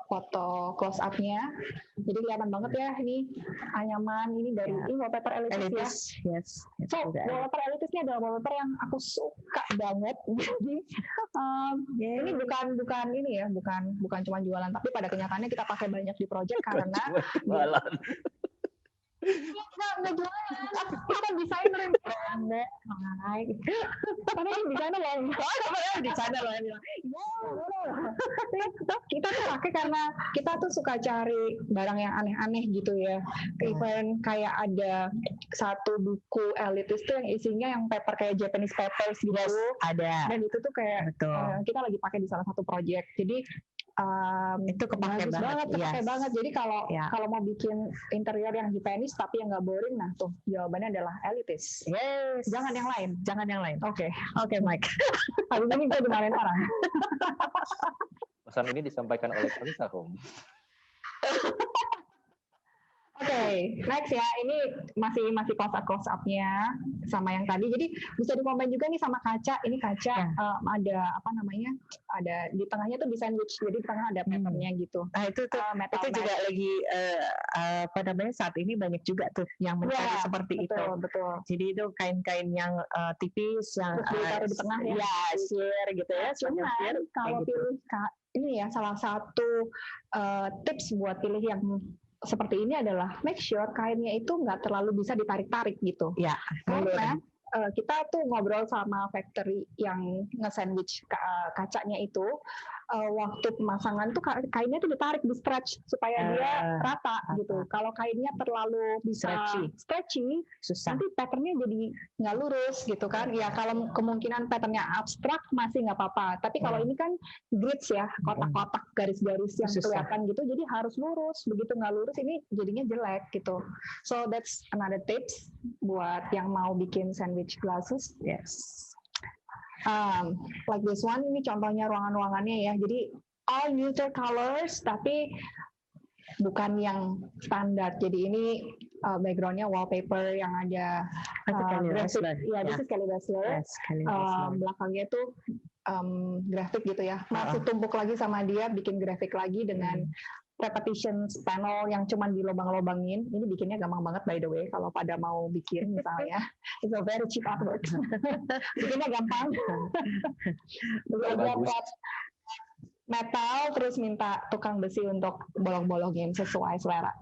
foto close up-nya. Jadi kelihatan banget ya ini anyaman, ini dari ini wallpaper Elitis ya. Yes. So wallpaper Elitis ini adalah wallpaper yang aku suka banget. Jadi ini bukan ini ya, bukan cuma jualan, tapi pada kenyataannya kita pakai banyak di project karena jualan. Nggak jualan, kita desainer yang karena ini desainer loh, desainer loh kita tuh pakai karena kita tuh suka cari barang yang aneh-aneh gitu ya. Even kayak ada satu buku Elitis tuh yang isinya yang paper kayak Japanese papers gitu. Yes, ada. Dan itu tuh kayak kita lagi pakai di salah satu project. Jadi itu kepake banget. Jadi kalau mau bikin interior yang Japanese tapi yang nggak boring, nah tuh jawabannya adalah Elitis. Yes. Jangan yang lain. Oke, Mike. Habis ini gue dimarahin orang. Pesan ini disampaikan oleh Kalisa Home. Oke, next ya. Ini masih close up-nya sama yang tadi. Jadi bisa dikombain juga nih sama kaca. Ini kaca ada ada di tengahnya tuh di sandwich. Jadi di tengah ada patternnya gitu. Nah itu juga lagi saat ini banyak juga tuh yang mencari seperti itu. Betul. Jadi itu kain-kain yang tipis yang taruh di tengah ya. Sheer gitu ya. Cuman kalau pilih ini ya salah satu tips buat pilih yang seperti ini adalah make sure kainnya itu nggak terlalu bisa ditarik-tarik gitu. Ya. Karena kita tuh ngobrol sama factory yang nge-sandwich kacanya itu, waktu pemasangan tuh kainnya tuh ditarik, di stretch supaya dia rata gitu. Kalau kainnya terlalu bisa stretchy, susah. Nanti patternnya jadi nggak lurus gitu kan. Ya kalau kemungkinan patternnya abstrak masih nggak apa-apa. Tapi kalau ini kan grids ya, kotak-kotak garis-garis yang kelihatan gitu, jadi harus lurus. Begitu nggak lurus ini jadinya jelek gitu. So that's another tips buat yang mau bikin sandwich glasses. Yes. Like this one, ini contohnya ruangan-ruangannya ya. Jadi all neutral colors, tapi bukan yang standar. Jadi ini backgroundnya wallpaper yang ada grafik. Ya, this is Kelly Wessler. Belakangnya itu grafik gitu ya. Masih tumpuk lagi sama dia, bikin grafik lagi dengan repetition panel yang cuman dilobang-lobangin. Ini bikinnya gampang banget by the way. Kalau pada mau bikin misalnya, it's a very cheap artwork. Bikinnya gampang. Buat metal, terus minta tukang besi untuk bolong-bolongin sesuai selera.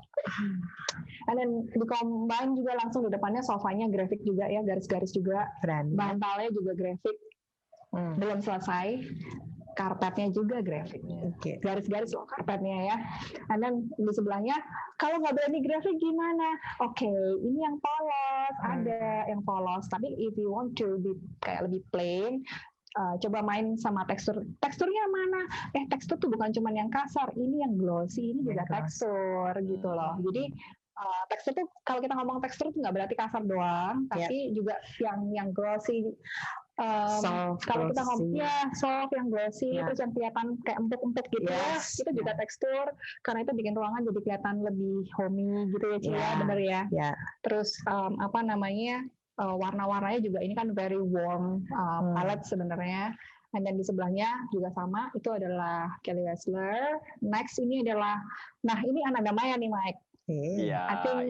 And then di combine juga langsung di depannya sofanya grafik juga ya, garis-garis juga. Bantalnya juga grafik. Belum selesai. Karpetnya juga grafik, garis-garis loh karpetnya ya. And then di sebelahnya, kalau nggak berani grafik gimana? Oke, ini yang polos, ada yang polos. Tapi if you want to be kayak lebih plain, coba main sama teksturnya mana? Tekstur tuh bukan cuma yang kasar, ini yang glossy, ini juga tekstur gitu loh. Jadi tekstur tuh kalau kita ngomong tekstur tuh nggak berarti kasar doang, tapi juga yang glossy. Kalau kita ngomong soft, yang glossy, terus yang kelihatan kayak empuk-empuk gitu itu juga tekstur, karena itu bikin ruangan jadi kelihatan lebih homey gitu ya, bener ya. Terus warna-warnanya juga ini kan very warm palette sebenarnya. And then di sebelahnya juga sama, itu adalah Kelly Wessler. Next ini adalah, nah ini Ananda Maya nih Mike. Iya,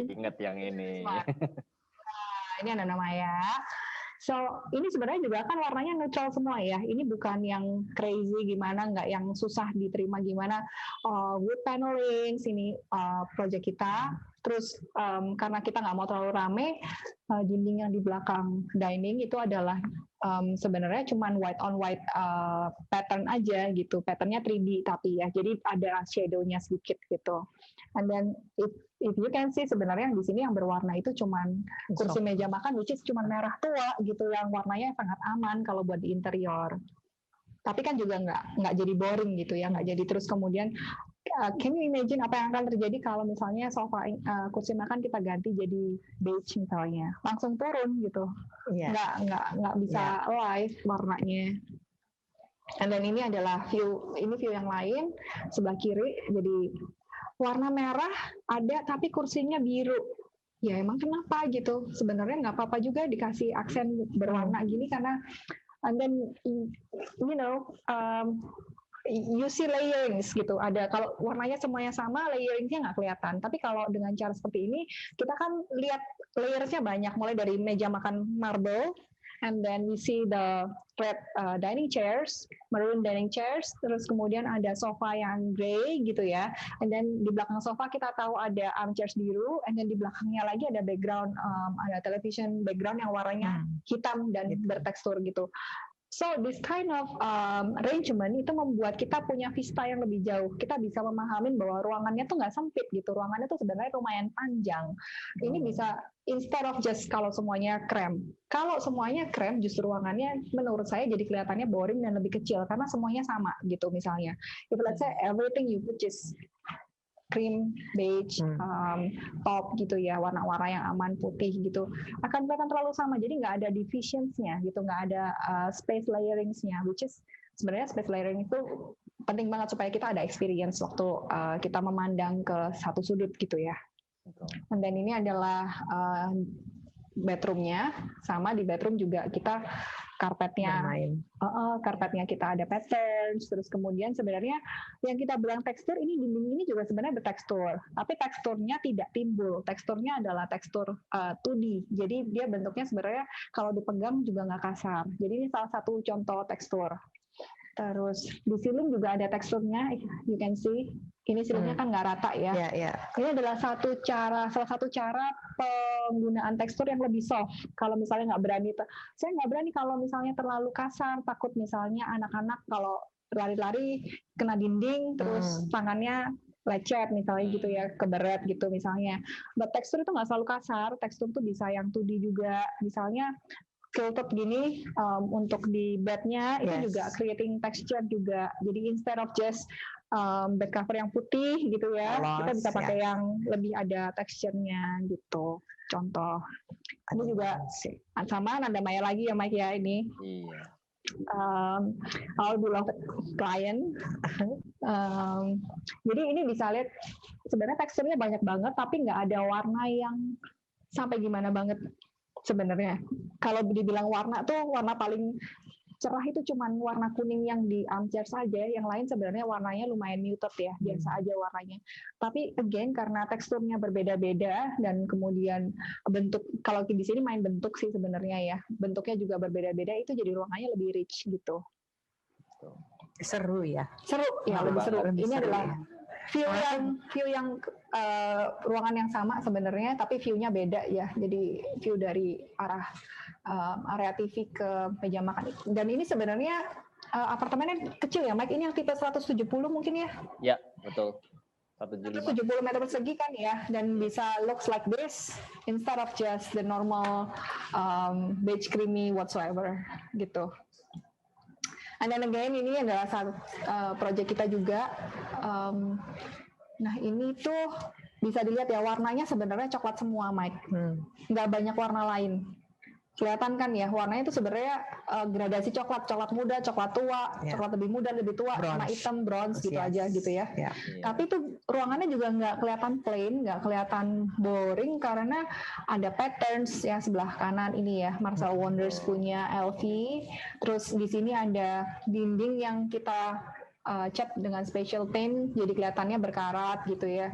ingat yang ini. Nah, ini Ananda Maya. So ini sebenarnya juga kan warnanya neutral semua ya. Ini bukan yang crazy gimana, nggak yang susah diterima gimana. Wood paneling, sini project kita. Terus karena kita nggak mau terlalu rame, dinding yang di belakang dining itu adalah sebenarnya cuman white on white pattern aja gitu. Patternnya 3D tapi ya, jadi ada shadow-nya sedikit gitu. And then if you can see sebenarnya yang di sini yang berwarna itu cuman kursi meja makan, which is cuman merah tua gitu, yang warnanya sangat aman kalau buat di interior. Tapi kan juga nggak jadi boring gitu ya, nggak jadi terus kemudian. Can you imagine apa yang akan terjadi kalau misalnya sofa kursi makan kita ganti jadi beige misalnya, langsung turun gitu, nggak bisa live warnanya. And then ini adalah view yang lain sebelah kiri, jadi warna merah ada tapi kursinya biru. Ya emang kenapa gitu? Sebenarnya nggak apa-apa juga dikasih aksen berwarna gini karena, and then you see layerings gitu. Ada kalau warnanya semuanya sama, layeringsnya nggak kelihatan. Tapi kalau dengan cara seperti ini, kita kan lihat layersnya banyak, mulai dari meja makan marble, and then we see the red dining chairs, maroon dining chairs, terus kemudian ada sofa yang grey gitu ya, and then di belakang sofa kita tahu ada armchairs biru, and then di belakangnya lagi ada background, ada television background yang warnanya hitam dan bertekstur gitu. So this kind of arrangement itu membuat kita punya vista yang lebih jauh. Kita bisa memahami bahwa ruangannya tuh nggak sempit gitu. Ruangannya tuh sebenarnya lumayan panjang. Ini bisa instead of just kalau semuanya krem. Kalau semuanya krem, justru ruangannya menurut saya jadi kelihatannya boring dan lebih kecil karena semuanya sama gitu misalnya. If let's say everything you put just cream, beige, top gitu ya, warna-warna yang aman, putih gitu, akan kelihatan terlalu sama. Jadi nggak ada divisions-nya gitu, nggak ada space layerings-nya, which is sebenarnya space layering itu penting banget supaya kita ada experience waktu kita memandang ke satu sudut gitu ya. Dan ini adalah bedroom-nya, sama di bedroom juga kita karpetnya kita ada patterns, terus kemudian sebenarnya yang kita bilang tekstur ini, dinding ini juga sebenarnya bertekstur, tapi teksturnya tidak timbul, teksturnya adalah tekstur 2D, jadi dia bentuknya sebenarnya kalau dipegang juga nggak kasar, jadi ini salah satu contoh tekstur. Terus di ceiling juga ada teksturnya, you can see. Ini ceilingnya kan nggak rata ya. Ini adalah salah satu cara penggunaan tekstur yang lebih soft. Kalau misalnya nggak berani, saya nggak berani kalau misalnya terlalu kasar, takut misalnya anak-anak kalau lari-lari kena dinding, terus tangannya lecet misalnya gitu ya, keberet gitu misalnya. But tekstur itu nggak selalu kasar, tekstur itu bisa yang 2D juga, misalnya quilted gini untuk di bednya itu juga creating texture juga. Jadi instead of just bed cover yang putih gitu ya, kita bisa pakai yang lebih ada texture-nya gitu. Contoh. Ini juga sama Ananda Maya lagi ya Mike ya ini. Iya. Our beloved client. Jadi ini bisa lihat sebenarnya teksturnya banyak banget tapi nggak ada warna yang sampai gimana banget. Sebenarnya kalau dibilang warna tuh warna paling cerah itu cuman warna kuning yang di armchair saja, yang lain sebenarnya warnanya lumayan muted ya, biasa aja warnanya. Tapi again karena teksturnya berbeda-beda dan kemudian bentuk, kalau di sini main bentuk sih sebenarnya ya, bentuknya juga berbeda-beda, itu jadi ruangannya lebih rich gitu. Seru ya. Seru ya, lebih seru. Ini adalah view yang ruangan yang sama sebenarnya, tapi view-nya beda ya. Jadi view dari arah area TV ke meja makan. Dan ini sebenarnya apartemennya kecil ya, Mike. Ini yang tipe 170 mungkin ya? Ya, betul. 170 meter persegi kan ya, dan bisa looks like this instead of just the normal beige creamy whatsoever gitu. And then again ini adalah satu project kita juga. Nah ini tuh bisa dilihat ya warnanya sebenarnya coklat semua, Mike. Nggak banyak warna lain. kelihatan kan ya warnanya itu sebenarnya gradasi coklat muda, coklat tua, coklat lebih muda, lebih tua, warna hitam, bronze gitu aja gitu ya. Tapi itu ruangannya juga nggak kelihatan plain, nggak kelihatan boring karena ada patterns yang sebelah kanan ini ya, Marcel Wonders punya LV. Terus di sini ada dinding yang kita cat dengan special paint, jadi kelihatannya berkarat gitu ya.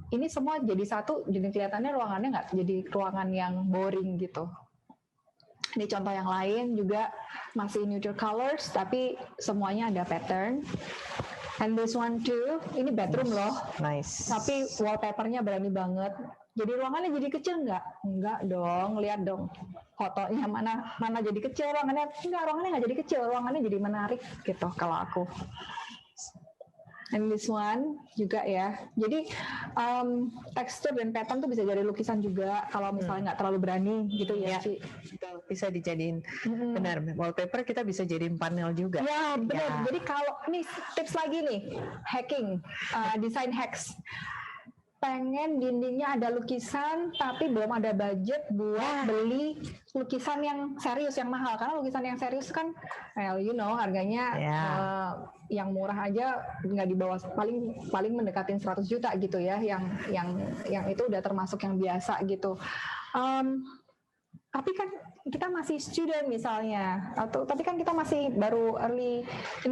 Ini semua jadi satu, jadi kelihatannya ruangannya nggak jadi ruangan yang boring gitu. Ini contoh yang lain juga masih neutral colors, tapi semuanya ada pattern. And this one too, ini bedroom loh. Nice. Tapi wallpapernya berani banget. Jadi ruangannya jadi kecil nggak? Enggak dong, lihat dong. Fotonya mana jadi kecil ruangannya? Enggak, ruangannya nggak jadi kecil, ruangannya jadi menarik gitu kalau aku. And this one juga ya. Jadi tekstur dan pattern tuh bisa jadi lukisan juga kalau misalnya nggak terlalu berani gitu ya, Ci. Bisa dijadiin benar. Wallpaper kita bisa jadiin panel juga. Ya benar. Jadi kalau nih tips lagi nih, hacking, design hacks. Pengen dindingnya ada lukisan tapi belum ada budget buat beli lukisan yang serius, yang mahal, karena lukisan yang serius kan harganya yang murah aja nggak di bawah, paling mendekatin 100 juta gitu ya, yang itu udah termasuk yang biasa gitu. Tapi kan kita masih student misalnya, tapi kan kita masih baru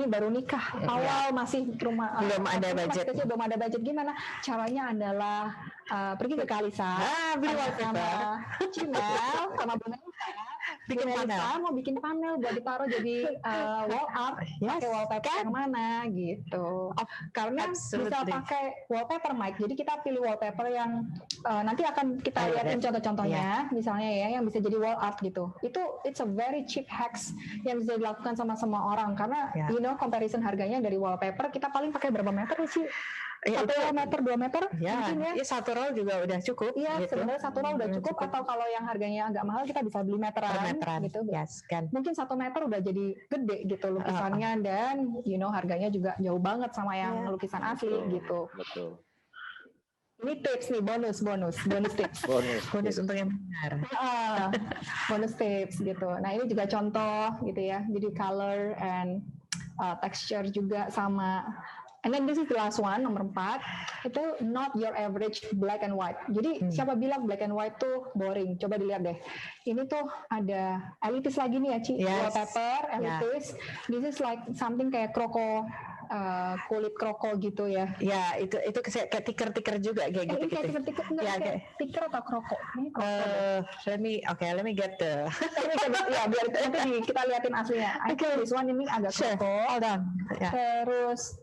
baru nikah, awal masih rumah, belum ada budget. Kecil, belum ada budget. Gimana caranya adalah pergi ke Kalisa, beli wallpaper, Cimel, sama Bunda bikin panel. Mau bikin panel buat ditaruh jadi wall art, pakai wallpaper yang mana gitu. Karena bisa pakai wallpaper, Mike. Jadi kita pilih wallpaper yang nanti akan kita lihatin contoh-contohnya, misalnya ya, yang bisa jadi wall art gitu. It's a very cheap hacks yang bisa dilakukan sama semua orang karena comparison harganya dari wallpaper, kita paling pakai berapa meter sih? 1 meter, 2 meter mungkin ya. 1 roll juga udah cukup. Iya, gitu. Sebenarnya 1 roll udah cukup. Atau kalau yang harganya agak mahal kita bisa beli meteran gitu. Kan. Mungkin 1 meter udah jadi gede gitu lukisannya, dan harganya juga jauh banget sama yang lukisan asli gitu. Betul. Ini tips nih, bonus tips. bonus untuk yang benar. Bonus tips gitu. Nah, ini juga contoh gitu ya. Jadi color and texture juga sama. And then this is the last one, nomor 4. Itu not your average black and white. Jadi siapa bilang black and white tuh boring? Coba dilihat deh. Ini tuh ada elitis lagi nih ya, Ci. Wallpaper, elitis. This is like something kayak kulit kroko gitu ya. Ya, itu kayak tiker-tiker juga kayak gitu. Kayak tiker-tiker enggak, kayak tiker atau kroko. Let me get the ya, biar nanti kita liatin aslinya. This one ini agak kroko. Hold on. Terus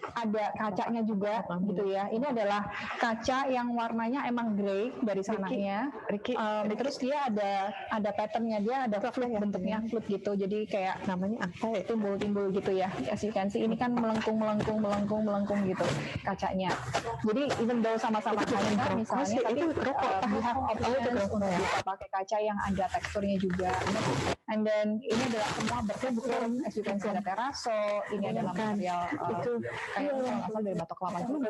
ada kacanya juga gitu ya. Ini adalah kaca yang warnanya emang grey dari sananya. Terus dia ada patternnya, dia ada flute, bentuknya flute gitu. Jadi kayak namanya apa ya, timbul-timbul gitu ya. As you can see, ini kan melengkung gitu kacanya. Jadi even though sama-sama kaca misalnya, tapi we have options untuk bisa pakai kaca yang ada teksturnya juga. And then ini adalah semua betul-betul, as you can see, ada teraso. Ini adalah material itu kayak asal dari batok kelapa juga,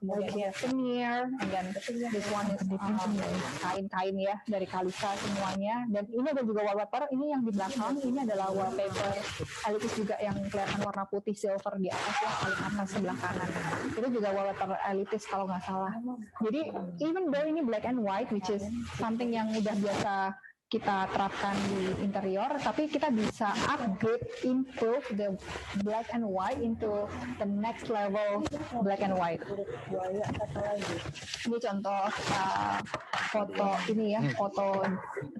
kemudian veneer, dan this one is kain-kain ya dari Kalisa semuanya. Dan ini ada juga wallpaper, ini yang di belakang ini adalah wallpaper elitis juga yang kelihatan warna putih silver di atas ya, paling atas sebelah kanan. Itu juga wallpaper elitis kalau nggak salah. Jadi even though ini black and white, which is something yang udah biasa kita terapkan di interior, tapi kita bisa upgrade, improve the black and white into the next level black and white. Ini contoh foto ini ya, foto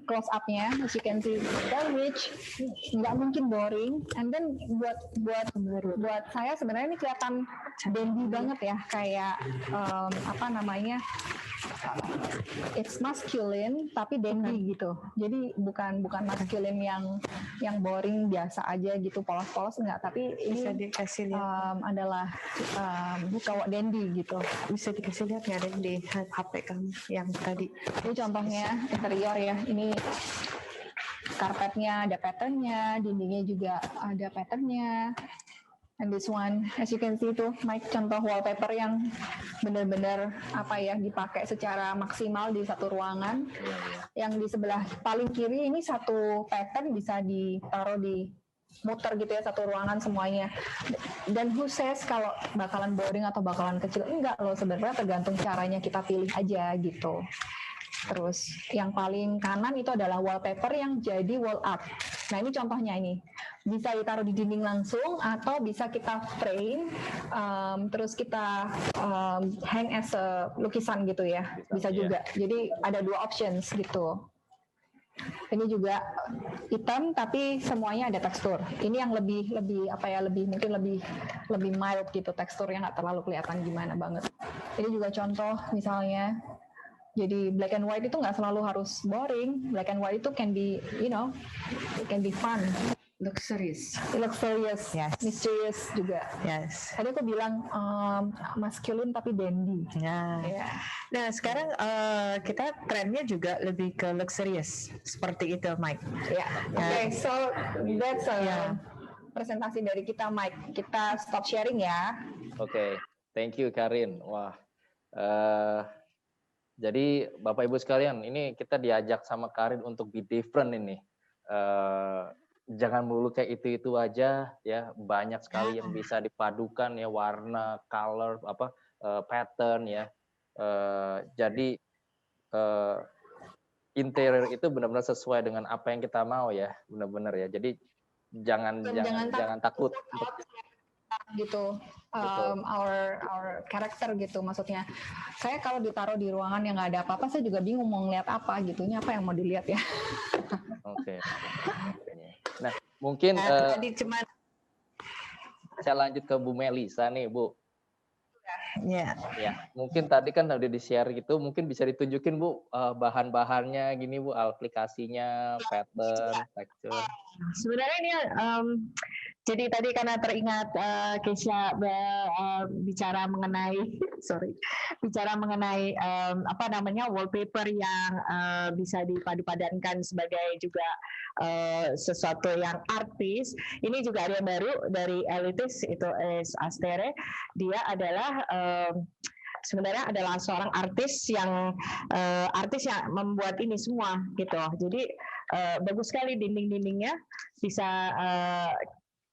close up-nya, as you can see, very rich, nggak mungkin boring. And then buat saya sebenarnya ini kelihatan dandy banget ya, kayak it's masculine tapi dandy gitu. Jadi bukan masculine yang boring biasa aja gitu, polos-polos enggak, tapi ini bisa dikasih lihat adalah cowok dandy gitu. Bisa dikasih lihat nggak ada di HP kamu yang tadi? Ini contohnya interior ya. Ini karpetnya ada patternnya, dindingnya juga ada patternnya. And this one, as you can see tuh, Mike, contoh wallpaper yang benar-benar dipakai secara maksimal di satu ruangan. Yang di sebelah paling kiri ini satu pattern bisa ditaruh di muter gitu ya, satu ruangan semuanya. Dan who says kalau bakalan boring atau bakalan kecil? Enggak loh, sebenarnya tergantung caranya kita pilih aja gitu. Terus yang paling kanan itu adalah wallpaper yang jadi wall art. Nah ini contohnya ini. Bisa ditaruh di dinding langsung atau bisa kita frame, terus kita hang as a lukisan gitu ya. Bisa juga. Jadi ada 2 options gitu. Ini juga hitam tapi semuanya ada tekstur. Ini yang lebih mild gitu, teksturnya nggak terlalu kelihatan gimana banget. Ini juga contoh misalnya. Jadi black and white itu nggak selalu harus boring. Black and white itu can be, it can be fun. Luxurious, yes. Mysterious juga. Yes. Tadi aku bilang masculine tapi dandy. Ya. Yeah. Nah sekarang kita trennya juga lebih ke luxurious seperti itu, Mike. Ya. Oke, so that's presentasi dari kita, Mike. Kita stop sharing ya. Oke, thank you Karin. Wah, jadi Bapak Ibu sekalian, ini kita diajak sama Karin untuk be different ini. Jangan melulu kayak itu aja ya, banyak sekali yang bisa dipadukan ya, warna, color, pattern ya. Jadi interior itu benar-benar sesuai dengan apa yang kita mau ya, benar-benar ya. Jadi jangan takut untuk gitu, our karakter gitu, maksudnya saya kalau ditaruh di ruangan yang nggak ada apa-apa saya juga bingung mau ngeliat apa gitunya, apa yang mau dilihat ya. Oke. Nah mungkin saya lanjut ke Bu Melisa nih Bu. Ya. Mungkin tadi kan udah di-share gitu, mungkin bisa ditunjukin Bu bahan-bahannya gini Bu, aplikasinya, pattern, texture. Sebenarnya ini jadi tadi karena teringat Keisha bicara mengenai wallpaper yang bisa dipadu-padankan sebagai juga sesuatu yang artis. Ini juga ada yang baru dari Elitis, itu Astere. Dia adalah sebenarnya adalah seorang artis yang membuat ini semua gitu. Jadi bagus sekali dinding-dindingnya, bisa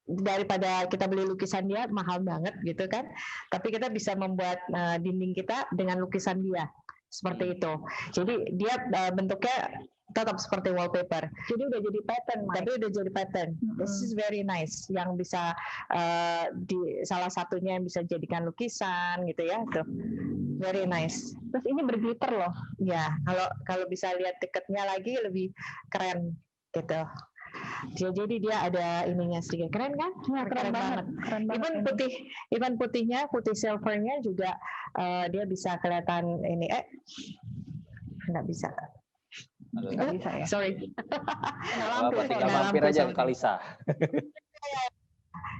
daripada kita beli lukisan dia mahal banget gitu kan, tapi kita bisa membuat dinding kita dengan lukisan dia seperti itu. Jadi dia bentuknya tetap seperti wallpaper. Jadi udah jadi pattern, tapi udah jadi pattern. This is very nice. Yang bisa salah satunya yang bisa jadikan lukisan gitu ya. Tuh. Very nice. Terus ini berglitter loh. Ya, kalau bisa lihat dekatnya lagi lebih keren gitu. Jadi dia ada ininya sedikit, keren kan? Ya, keren banget. Even putihnya, putih silvernya juga dia bisa kelihatan ini. Nggak bisa. Nggak bisa ya. Sorry. Tinggal mampir aja ke Kalisa.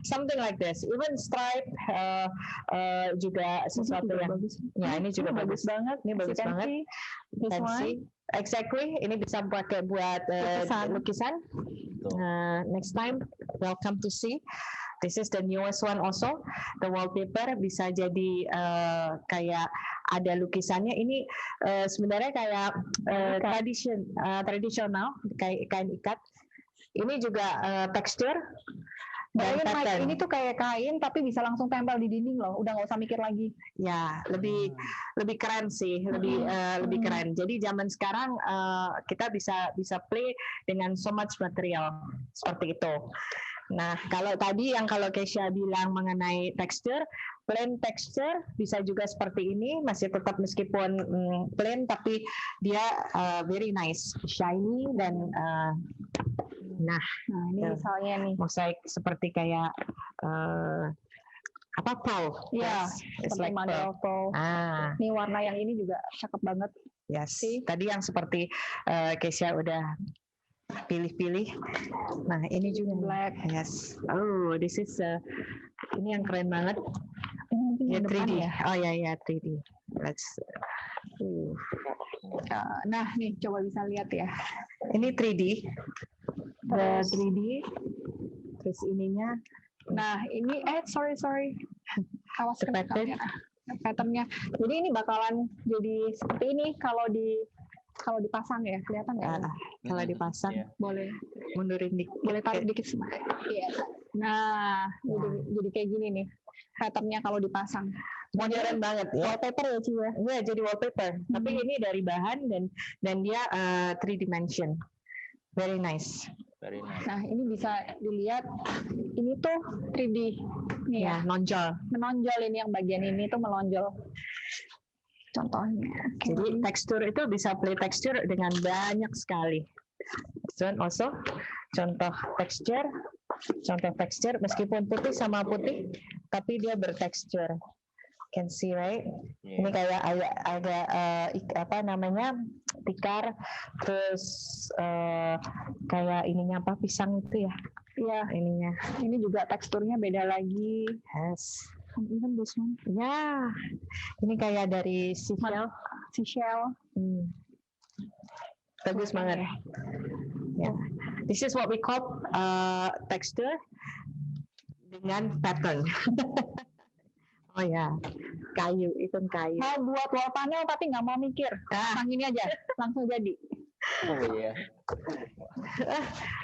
Something like this, even stripe juga sesuatu yang bagus. Ya ini juga bagus banget, ini bagus banget. Fancy. Exactly, ini bisa pakai buat lukisan. Next time, welcome to see. This is the newest one also. The wallpaper bisa jadi kayak ada lukisannya. Ini sebenarnya kayak tradisional, kayak kain ikat. Ini juga tekstur. Dan pattern. Ini tuh kayak kain tapi bisa langsung tempel di dinding loh, udah nggak usah mikir lagi. Ya, lebih keren sih, lebih keren. Jadi zaman sekarang kita bisa play dengan so much material seperti itu. Nah, kalau tadi kalau Keisha bilang mengenai tekstur, plain texture bisa juga seperti ini, masih tetap meskipun plain tapi dia very nice, shiny dan Nah ini misalnya nih mosaik seperti kayak pearl. Iya, seperti model pearl. Ini warna yang ini juga cakep banget. Yes. Tadi yang seperti Keisha udah pilih-pilih. Nah ini juga black. Yes. Oh, this is ini yang keren banget. Ya 3D. Ya? Oh ya 3D. Let's. Nah nih coba bisa lihat ya. Ini 3D. The 3D. Terus ininya Nah, ini sorry. Awas The kena pattern. kamera. Patternnya. Jadi ini bakalan jadi seperti ini kalau dipasang ya, kelihatan nggak? Kalau dipasang, Iya. Boleh mundurin dikit. boleh tarik dikit semua. Iya. Nah, jadi kayak gini nih. Patternnya kalau dipasang. Modern banget ya. Wallpaper ya, Ci ya? Iya, jadi wallpaper. Tapi ini dari bahan dan dia 3 dimension. Very nice. Very nice. Nah, ini bisa dilihat ini tuh 3D nih ya. Ya, nonjol. Menonjol ini yang bagian ini tuh melonjol. Contohnya. Jadi tekstur itu bisa play tekstur dengan banyak sekali. Dan also contoh tekstur meskipun putih sama putih, tapi dia bertekstur. Can see right? Ini kayak agak apa namanya tikar, terus kayak ininya apa pisang itu ya? Iya ininya. Ini juga teksturnya beda lagi. Yes. Even this one. Ya, ini kayak dari Seashell. Bagus banget. Ya, this is what we call texture dengan pattern. Oh ya, kayu, itu kayu. Mau buat wall panel tapi nggak mau mikir. Yang ini aja, langsung jadi. Oh iya.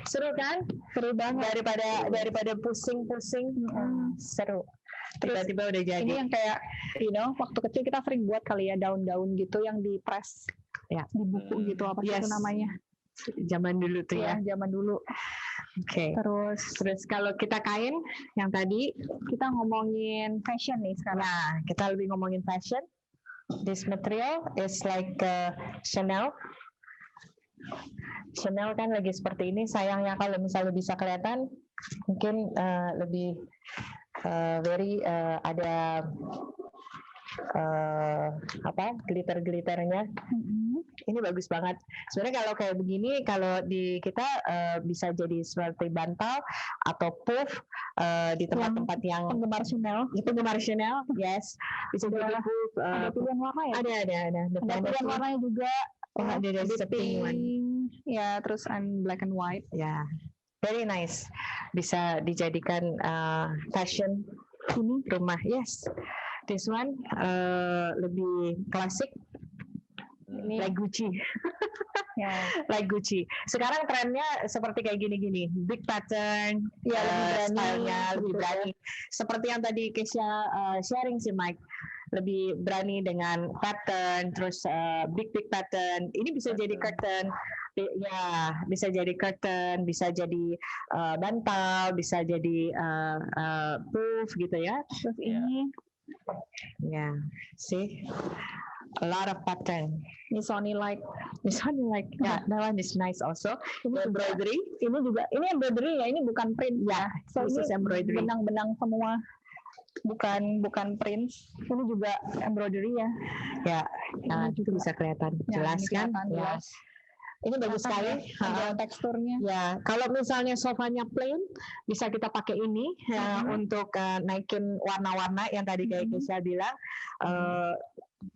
Seru kan? Seru banget. Daripada pusing-pusing, seru. Tiba-tiba udah jadi. Ini yang kayak, waktu kecil kita sering buat kali ya daun-daun gitu yang di press, ya, di buku gitu apa itu namanya? Zaman dulu tuh ya. Zaman dulu. Oke. Terus kalau kita kain yang tadi kita ngomongin fashion nih sekarang. Nah, kita lebih ngomongin fashion. This material is like Chanel. Chanel kan lagi seperti ini. Sayangnya kalau misalnya bisa kelihatan, mungkin lebih very ada glitter-glitternya. Ini bagus banget. Sebenarnya kalau kayak begini, kalau di kita bisa jadi seperti bantal atau puff di tempat-tempat yang penggemar Chanel, yes. Bisa jadi puff. Ada pilihan warna ya? Ada. Ada pilihan warnanya juga. Ada pink one. Ya, terus black and white. Ya, very nice. Bisa dijadikan fashion ini rumah. Yes. This one lebih klasik. Ini like Gucci. ya. Like Gucci. Sekarang trennya seperti kayak gini-gini, big pattern, ya lebih stylenya lebih berani. Seperti yang tadi Keisha sharing sih Mike, lebih berani dengan pattern, terus big pattern. Ini bisa jadi curtain, ya bisa jadi curtain, bisa jadi bantal, bisa jadi puff gitu ya. Terus ini, ya, see. A lot of pattern. Misoni like. Yeah, that one is nice also. Ini embroidery. Ini embroidery ya. Ini bukan print ya. So this is ini embroidery. benang-benang semua. Bukan print. Ini juga embroidery ya. Ya, nah, itu bisa kelihatan jelas kan? Jelas. Ini bagus sekali. Teksturnya. Ya, kalau misalnya sofanya plain, bisa kita pakai ini untuk naikin warna-warna yang tadi kayak Keisha bilang.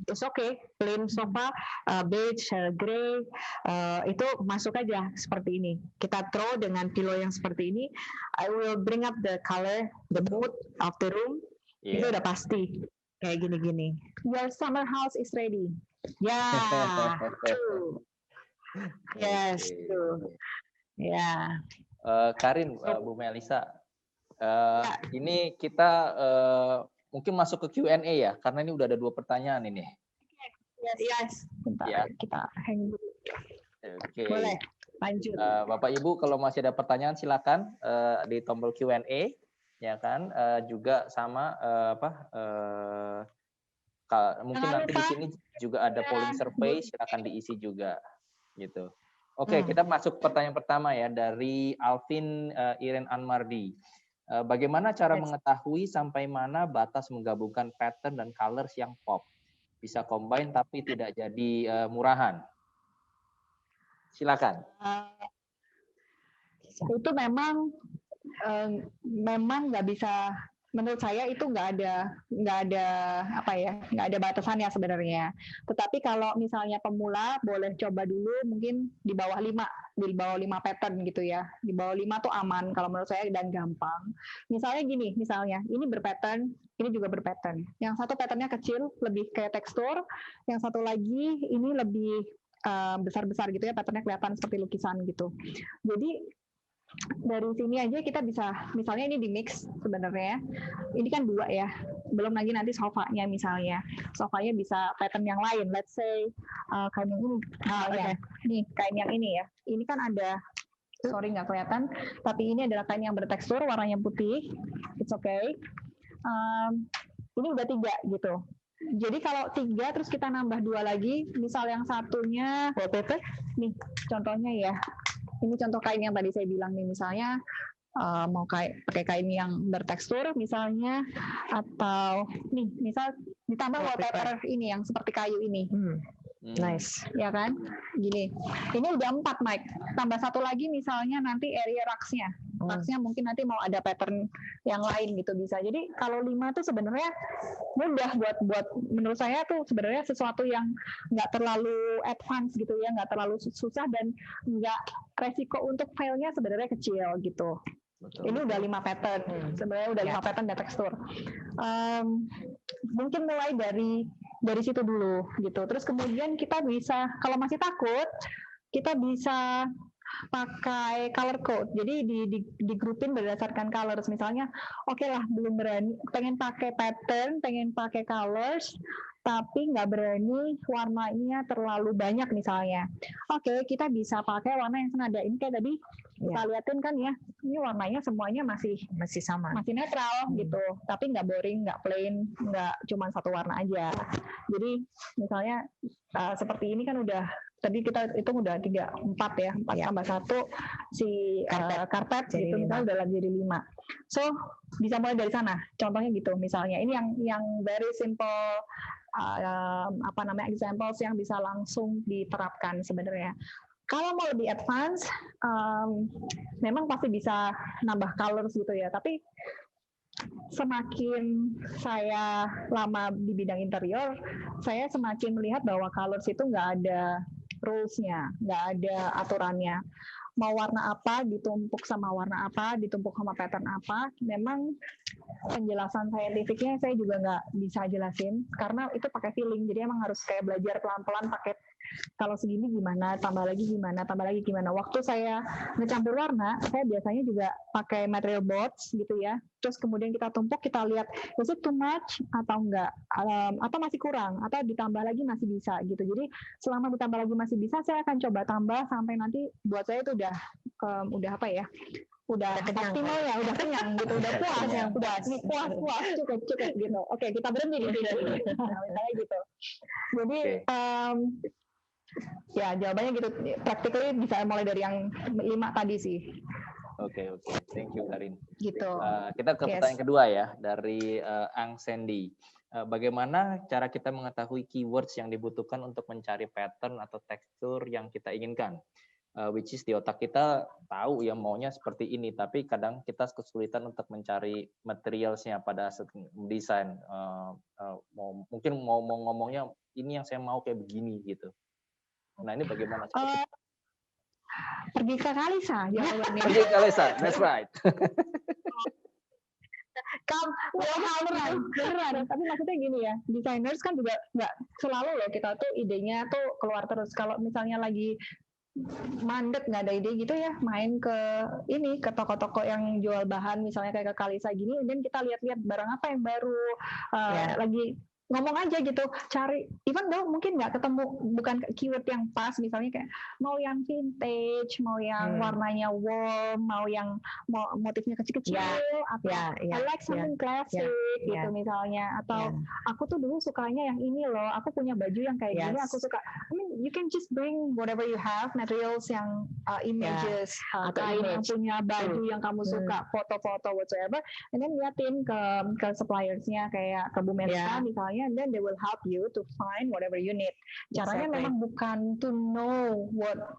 It's okay, plain sofa, beige, grey, itu masuk aja seperti ini. Kita throw dengan pillow yang seperti ini. I will bring up the color, the mood of the room. Itu udah pasti kayak gini-gini. Your summer house is ready. Ya, true. Yes, true. Ya. Karin, Bu Melisa, ini kita mungkin masuk ke Q&A ya, karena ini udah ada 2 pertanyaan ini. Yes. Bentar, Ya. kita hang dulu. Oke. Boleh, lanjut. Bapak Ibu kalau masih ada pertanyaan silakan di tombol Q&A, ya kan? Juga sama mungkin nanti di sini juga ada polling survey, silakan diisi juga, gitu. Oke, kita masuk pertanyaan pertama ya dari Alvin Iren Anmardi. Bagaimana cara mengetahui sampai mana batas menggabungkan pattern dan colors yang pop? Bisa combine tapi tidak jadi murahan. Silakan. Itu memang nggak bisa menurut saya itu nggak ada apa ya, nggak ada batasannya sebenarnya. Tetapi kalau misalnya pemula boleh coba dulu mungkin di bawah 5 pattern gitu ya. Di bawah 5 tuh aman kalau menurut saya dan gampang. Misalnya gini, ini berpattern, ini juga berpattern. Yang satu patternnya kecil, lebih kayak tekstur, yang satu lagi ini lebih besar-besar gitu ya, patternnya kelihatan seperti lukisan gitu. Jadi dari sini aja kita bisa, misalnya ini di mix sebenarnya, ini kan 2 ya, belum lagi nanti sofanya misalnya, sofanya bisa pattern yang lain, let's say kain yang ini, nih kain yang ini ya, ini kan ada, sorry nggak kelihatan, tapi ini adalah kain yang bertekstur, warnanya putih, it's okay, ini udah 3 gitu. Jadi kalau 3 terus kita nambah 2 lagi, misal yang satunya wallpaper, nih contohnya ya. Ini contoh kain yang tadi saya bilang nih, misalnya mau pakai kain yang bertekstur misalnya, atau nih misal ditambah wallpaper ini yang seperti kayu ini. Nice, ya kan? Gini, ini udah 4 Mike. Tambah satu lagi misalnya nanti area rugs-nya. Rugs-nya mungkin nanti mau ada pattern yang lain gitu bisa. Jadi kalau 5 tuh sebenarnya mudah buat menurut saya tuh sebenarnya sesuatu yang nggak terlalu advance gitu ya, nggak terlalu susah dan nggak resiko untuk failnya sebenarnya kecil gitu. Betul. Ini udah 5 pattern, sebenarnya udah 5 pattern dan tekstur. Mungkin mulai dari situ dulu gitu. Terus kemudian kita bisa, kalau masih takut, kita bisa pakai color code. Jadi digrupin berdasarkan colors. Misalnya, oke lah belum berani, pengen pakai pattern, pengen pakai colors, tapi nggak berani warnanya terlalu banyak misalnya. Oke, kita bisa pakai warna yang senada. Ini kayak tadi kita liatin kan ya, ini warnanya semuanya masih sama, masih netral gitu. Tapi nggak boring, nggak plain, nggak cuma satu warna aja. Jadi misalnya seperti ini kan udah tadi kita hitung udah 4 ya, 4 tambah 1 si karpet gitu, misalnya udah jadi 5. So bisa mulai dari sana. Contohnya gitu, misalnya ini yang very simple examples yang bisa langsung diterapkan sebenarnya. Kalau mau lebih advance, memang pasti bisa nambah colors gitu ya. Tapi semakin saya lama di bidang interior, saya semakin melihat bahwa colors itu nggak ada rules-nya, nggak ada aturannya. Mau warna apa ditumpuk sama warna apa, ditumpuk sama pattern apa, memang penjelasan saintifiknya saya juga nggak bisa jelasin, karena itu pakai feeling, jadi emang harus kayak belajar pelan-pelan pakai kalau segini gimana, tambah lagi gimana. Waktu saya ngecampur warna, saya biasanya juga pakai material boards gitu ya, terus kemudian kita tumpuk, kita lihat is it too much atau enggak, atau masih kurang, atau ditambah lagi masih bisa gitu. Jadi selama ditambah lagi masih bisa, saya akan coba tambah sampai nanti buat saya itu udah apa ya, udah optimal ya, udah kenyang gitu, udah puas ya, udah ini puas cukup gitu. Oke, kita berhenti di sini. Misalnya gitu. Jadi ya jawabannya gitu, practically bisa mulai dari yang 5 tadi sih. Oke, thank you Karin. Gitu. Kita ke pertanyaan kedua ya, dari Ang Sandy. Bagaimana cara kita mengetahui keywords yang dibutuhkan untuk mencari pattern atau tekstur yang kita inginkan? Which is di otak kita tahu ya maunya seperti ini, tapi kadang kita kesulitan untuk mencari materialsnya pada desain. Mungkin mau ngomongnya ini yang saya mau kayak begini gitu. Nah ini bagaimana? Pergi ke Kalisa jawabannya. Pergi ke Kalisa, that's right. Beneran. Tapi maksudnya gini ya, designers kan juga nggak selalu loh kita tuh idenya tuh keluar terus. Kalau misalnya lagi mandek nggak ada ide gitu ya, main ke toko-toko yang jual bahan misalnya kayak ke Kalisa gini, dan kita lihat-lihat barang apa yang baru, lagi ngomong aja gitu, cari, even though mungkin nggak ketemu, bukan keyword yang pas, misalnya kayak mau yang vintage, mau yang warnanya warm, mau yang motifnya kecil-kecil, atau I like something classic gitu misalnya, atau aku tuh dulu sukanya yang ini loh, aku punya baju yang kayak gini, aku suka. I mean, you can just bring whatever you have, materials yang images, kain yang punya baju yang kamu suka, foto-foto whatsoever, and then liatin ke suppliersnya kayak ke Bu Melissa misalnya, and then they will help you to find whatever you need. Caranya memang bukan to know what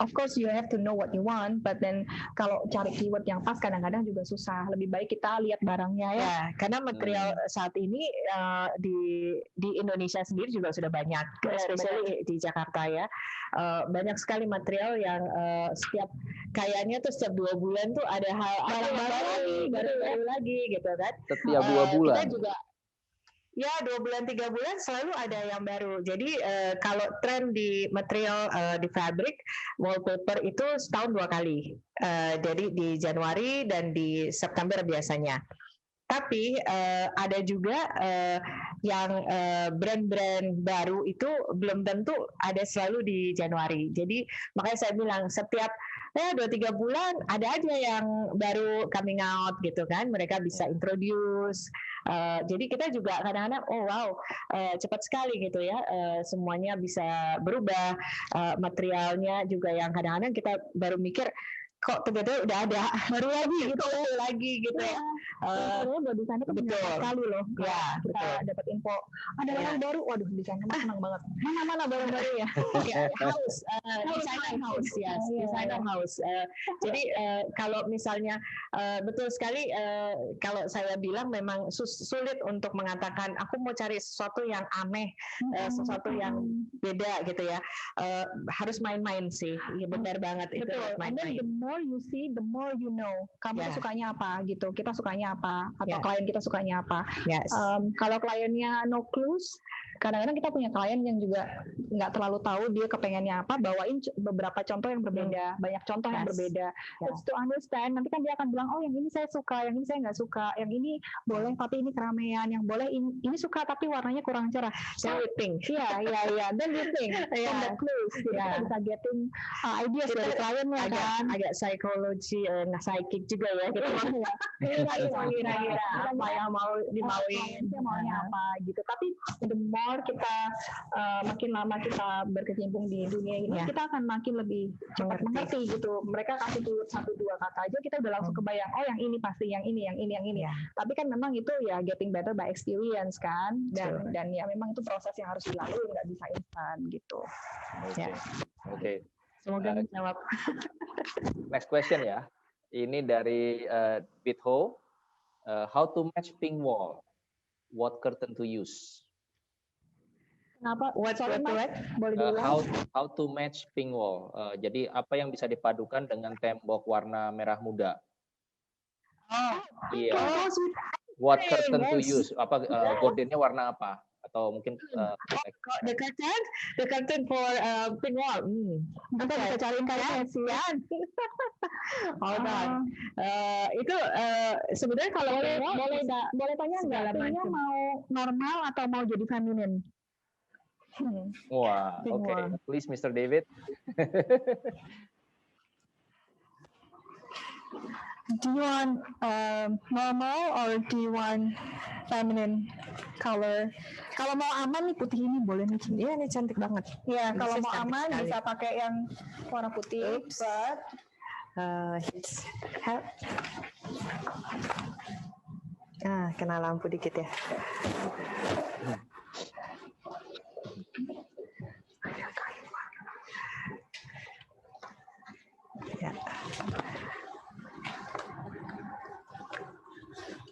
of course you have to know what you want, but then kalau cari keyword yang pas kadang-kadang juga susah. Lebih baik kita lihat barangnya ya. Ya, karena material saat ini di Indonesia sendiri juga sudah banyak, especially di Jakarta ya. Banyak sekali material yang kayaknya tuh setiap 2 bulan tuh ada hal baru lagi gitu kan. Setiap 2 bulan. Kita juga ya 2 bulan 3 bulan selalu ada yang baru. Jadi kalau tren di material di fabric wallpaper itu setahun 2 kali. Jadi di Januari dan di September biasanya. Tapi ada juga yang brand-brand baru itu belum tentu ada selalu di Januari. Jadi makanya saya bilang setiap 2-3 bulan ada aja yang baru coming out gitu kan. Mereka bisa introduce. Jadi kita juga kadang-kadang cepat sekali gitu ya. Semuanya bisa berubah. Materialnya juga yang kadang-kadang kita baru mikir kok tiba-tiba udah ada baru lagi gitu ya. Buat desainer itu Betul sekali loh. Ya, Kita dapat info ada barang baru, waduh desainer senang banget. Mana barang baru ya? House, designer house, yes, designer house. Jadi kalau misalnya betul sekali kalau saya bilang memang sulit untuk mengatakan aku mau cari sesuatu yang aneh, sesuatu yang beda gitu ya. Harus main-main sih, ya, benar banget itu main-main. The more you see, the more you know. Kamu tuh sukanya apa gitu? Kita sukanya apa? Atau klien kita sukanya apa? Yes. Kalau kliennya no clues, kadang-kadang kita punya klien yang juga nggak terlalu tahu dia kepengennya apa, bawain beberapa contoh yang berbeda, banyak contoh yang berbeda. Terus to understand, nanti kan dia akan bilang, oh yang ini saya suka, yang ini saya nggak suka, yang ini boleh tapi ini keramaian, yang boleh ini suka tapi warnanya kurang cerah. So we think. Iya. Then you think from the clues, kita bisa getting ideas dari kliennya kan. Agak psikologi, psychic juga ya. Gitu. Kira-kira apa yang mau dimauin, maunya apa gitu. Tapi the more kita makin lama kita berkecimpung di dunia ini, kita akan makin lebih cepat mengerti gitu. Mereka kasih tuh 1-2 kata aja kita udah langsung kebayang, oh yang ini pasti, yang ini. Tapi kan memang itu ya getting better by experience kan. Dan ya memang itu proses yang harus dilalui, nggak bisa instan gitu. Oke. Semoga menjawab. Next question ya. Ini dari Bitho. How to match pink wall? What curtain to use? Kenapa? What? Boleh diulang? How to match pink wall? Jadi apa yang bisa dipadukan dengan tembok warna merah muda? Iya. What curtain to use? Apa gordennya warna apa? Atau mungkin the curtain for pink wall. Kita bisa cariin kalian sih. Itu sebenarnya kalau boleh tanya nggak? Pilihnya mau normal atau mau jadi feminin? Wah, oke. Please, Mr. David. Do you want normal or do you want feminine color? Kalau mau aman nih putih ini boleh nih. Iya, ini cantik banget. Ya, kalau mau aman bisa pakai yang warna putih. Kena lampu dikit ya.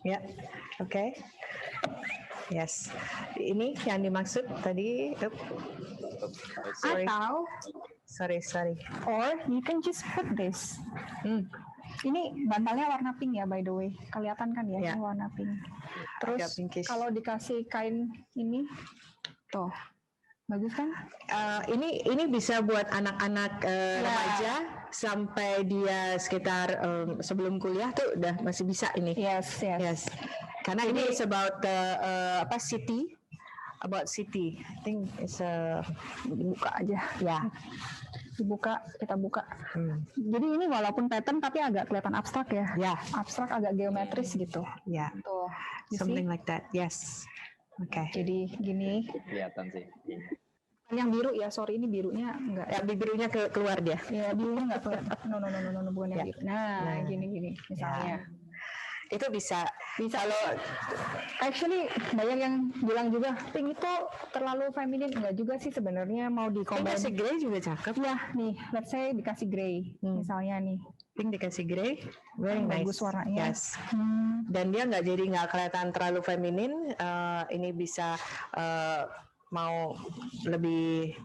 Ya, oke. Yes. Ini yang dimaksud tadi. Atau sorry. Or you can just put this. Ini bantalnya warna pink ya, by the way. Kelihatan kan ya, ini warna pink. Terus kalau dikasih kain ini, tuh, bagus kan? Ini bisa buat anak-anak remaja sampai dia sekitar sebelum kuliah tuh udah masih bisa ini. Yes. Karena ini is about city. About city. I think it's dibuka aja. Ya. Kita buka. Jadi ini walaupun pattern tapi agak kelihatan abstrak ya. Abstrak agak geometris gitu. Ya. Tuh. Something like that. Yes. Oke. Jadi gini. Kelihatan sih. Yang biru ya, sorry ini birunya enggak. Ya, birunya keluar dia. Ya, birunya enggak kelihatan. No, bukan yang biru. Nah, gini misalnya. Itu bisa Kalau actually banyak yang bilang juga pink itu terlalu feminin, enggak juga sih sebenarnya, mau combine. dikasih Grey juga cakep ya nih, let's say dikasih grey misalnya nih, pink dikasih grey, very bagus nice warnanya. yes. Dan dia nggak kelihatan terlalu feminin, ini bisa mau lebih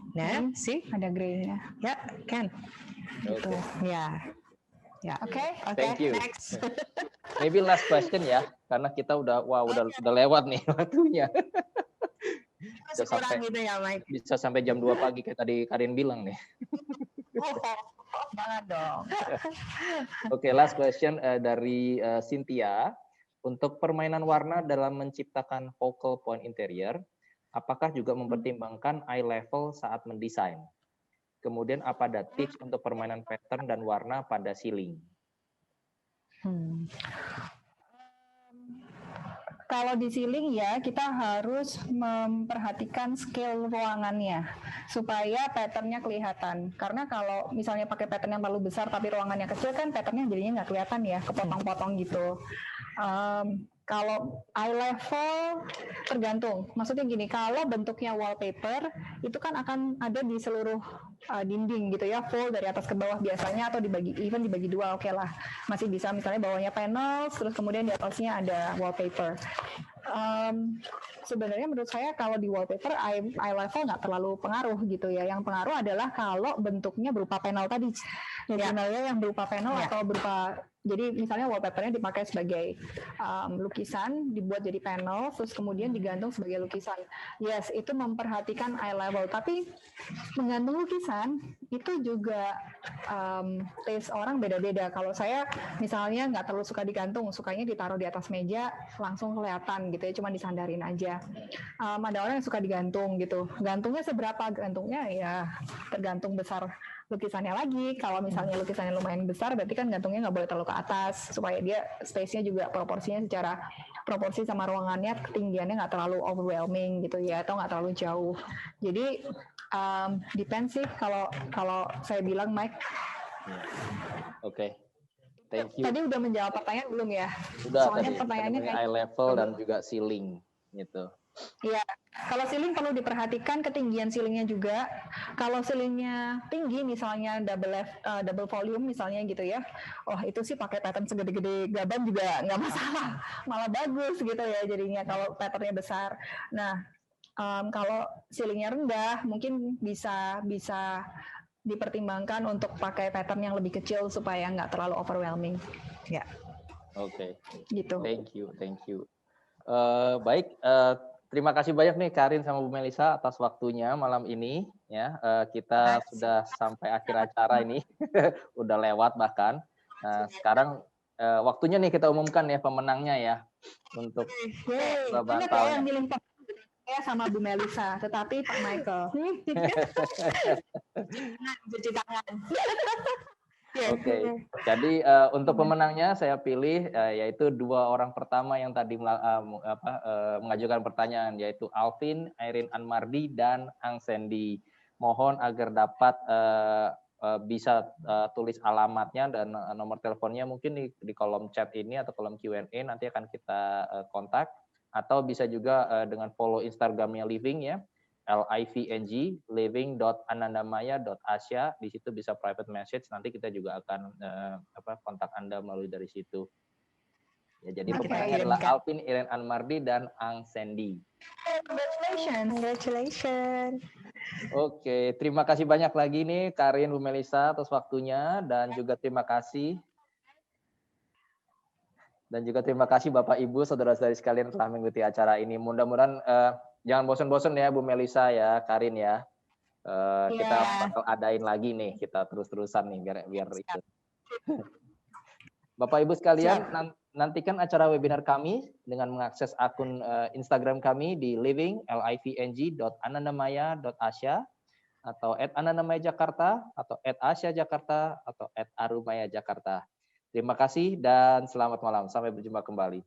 sih Ada greynya. ya kan gitu ya. Oke. Thank you. Next. Maybe last question ya, karena kita udah lewat nih waktunya. Bisa sampai gitu ya, Mike. Bisa sampai jam 2 pagi kayak tadi Karin bilang nih. Jangan dong. Oke, last question dari Cynthia. Untuk permainan warna dalam menciptakan focal point interior, apakah juga mempertimbangkan eye level saat mendesain? Kemudian apa ada tips untuk permainan pattern dan warna pada ceiling? Kalau di ceiling ya kita harus memperhatikan scale ruangannya supaya patternnya kelihatan. Karena kalau misalnya pakai pattern yang terlalu besar tapi ruangannya kecil kan patternnya jadinya nggak kelihatan ya, kepotong-potong gitu. Kalau eye level tergantung. Maksudnya gini, kalau bentuknya wallpaper itu kan akan ada di seluruh dinding gitu ya, full dari atas ke bawah biasanya, atau dibagi dua, oke lah. Masih bisa misalnya bawahnya panel, terus kemudian di atasnya ada wallpaper. Sebenarnya menurut saya kalau di wallpaper eye level nggak terlalu pengaruh gitu ya. Yang pengaruh adalah kalau bentuknya berupa panel tadi. Panelnya yang berupa panel atau berupa, jadi misalnya wallpapernya dipakai sebagai lukisan, dibuat jadi panel, terus kemudian digantung sebagai lukisan. Yes, itu memperhatikan eye level. Tapi menggantung lukisan itu juga taste orang beda-beda. Kalau saya misalnya nggak terlalu suka digantung, sukanya ditaruh di atas meja langsung kelihatan gitu ya, cuma disandarin aja. Ada orang yang suka digantung gitu. Gantungnya seberapa? Gantungnya ya tergantung besar lukisannya lagi. Kalau misalnya lukisannya lumayan besar, berarti kan gantungnya nggak boleh terlalu ke atas supaya dia space-nya juga proporsinya secara proporsi sama ruangannya, ketinggiannya nggak terlalu overwhelming gitu ya, atau nggak terlalu jauh. Jadi depends sih kalau saya bilang, Mike. Oke. Thank you. Tadi udah menjawab pertanyaan belum ya? Sudah. Soalnya tadi pertanyaannya kayak eye level dan juga ceiling gitu. Iya, kalau ceiling perlu diperhatikan ketinggian ceilingnya juga. Kalau ceilingnya tinggi, misalnya double volume misalnya gitu ya, oh itu sih pakai pattern segede-gede gaban juga nggak masalah, malah bagus gitu ya jadinya kalau patternnya besar. Nah, kalau ceilingnya rendah, mungkin bisa dipertimbangkan untuk pakai pattern yang lebih kecil supaya nggak terlalu overwhelming. Ya. Oke. Gitu. Thank you. Baik. Terima kasih banyak nih Karin sama Bu Melisa atas waktunya malam ini ya. Kita sudah sampai akhir acara ini. Udah lewat bahkan. Nah, sekarang waktunya nih kita umumkan ya pemenangnya ya untuk Ingat ya yang milih saya sama Bu Melisa, tetapi Pak Michael. Cuci tangan. Oke, jadi untuk pemenangnya saya pilih yaitu dua orang pertama yang tadi mengajukan pertanyaan, yaitu Alvin, Irene Anmardi, dan Ang Sandy. Mohon agar dapat bisa tulis alamatnya dan nomor teleponnya mungkin di kolom chat ini atau kolom Q&A, nanti akan kita kontak. Atau bisa juga dengan follow Instagramnya Living ya, LIVNG, living.anandamaya.asia. Di situ bisa private message, nanti kita juga akan kontak Anda melalui dari situ. Ya, jadi pemenangnya adalah Alvin, Irene Anmardi, dan Ang Sandy. Congratulations. Oke, terima kasih banyak lagi nih Karin, Bu Melisa atas waktunya, dan juga terima kasih Bapak Ibu, saudara-saudari sekalian telah mengikuti acara ini. Mudah-mudahan jangan bosan-bosan ya Bu Melisa ya, Karin ya. Kita bakal adain lagi nih, kita terus-terusan nih biar itu. Bapak Ibu sekalian, nantikan acara webinar kami dengan mengakses akun Instagram kami di living.anandamaya.asia atau @anandamaya_jakarta atau @asia_jakarta atau @arumaya_jakarta. Terima kasih dan selamat malam. Sampai berjumpa kembali.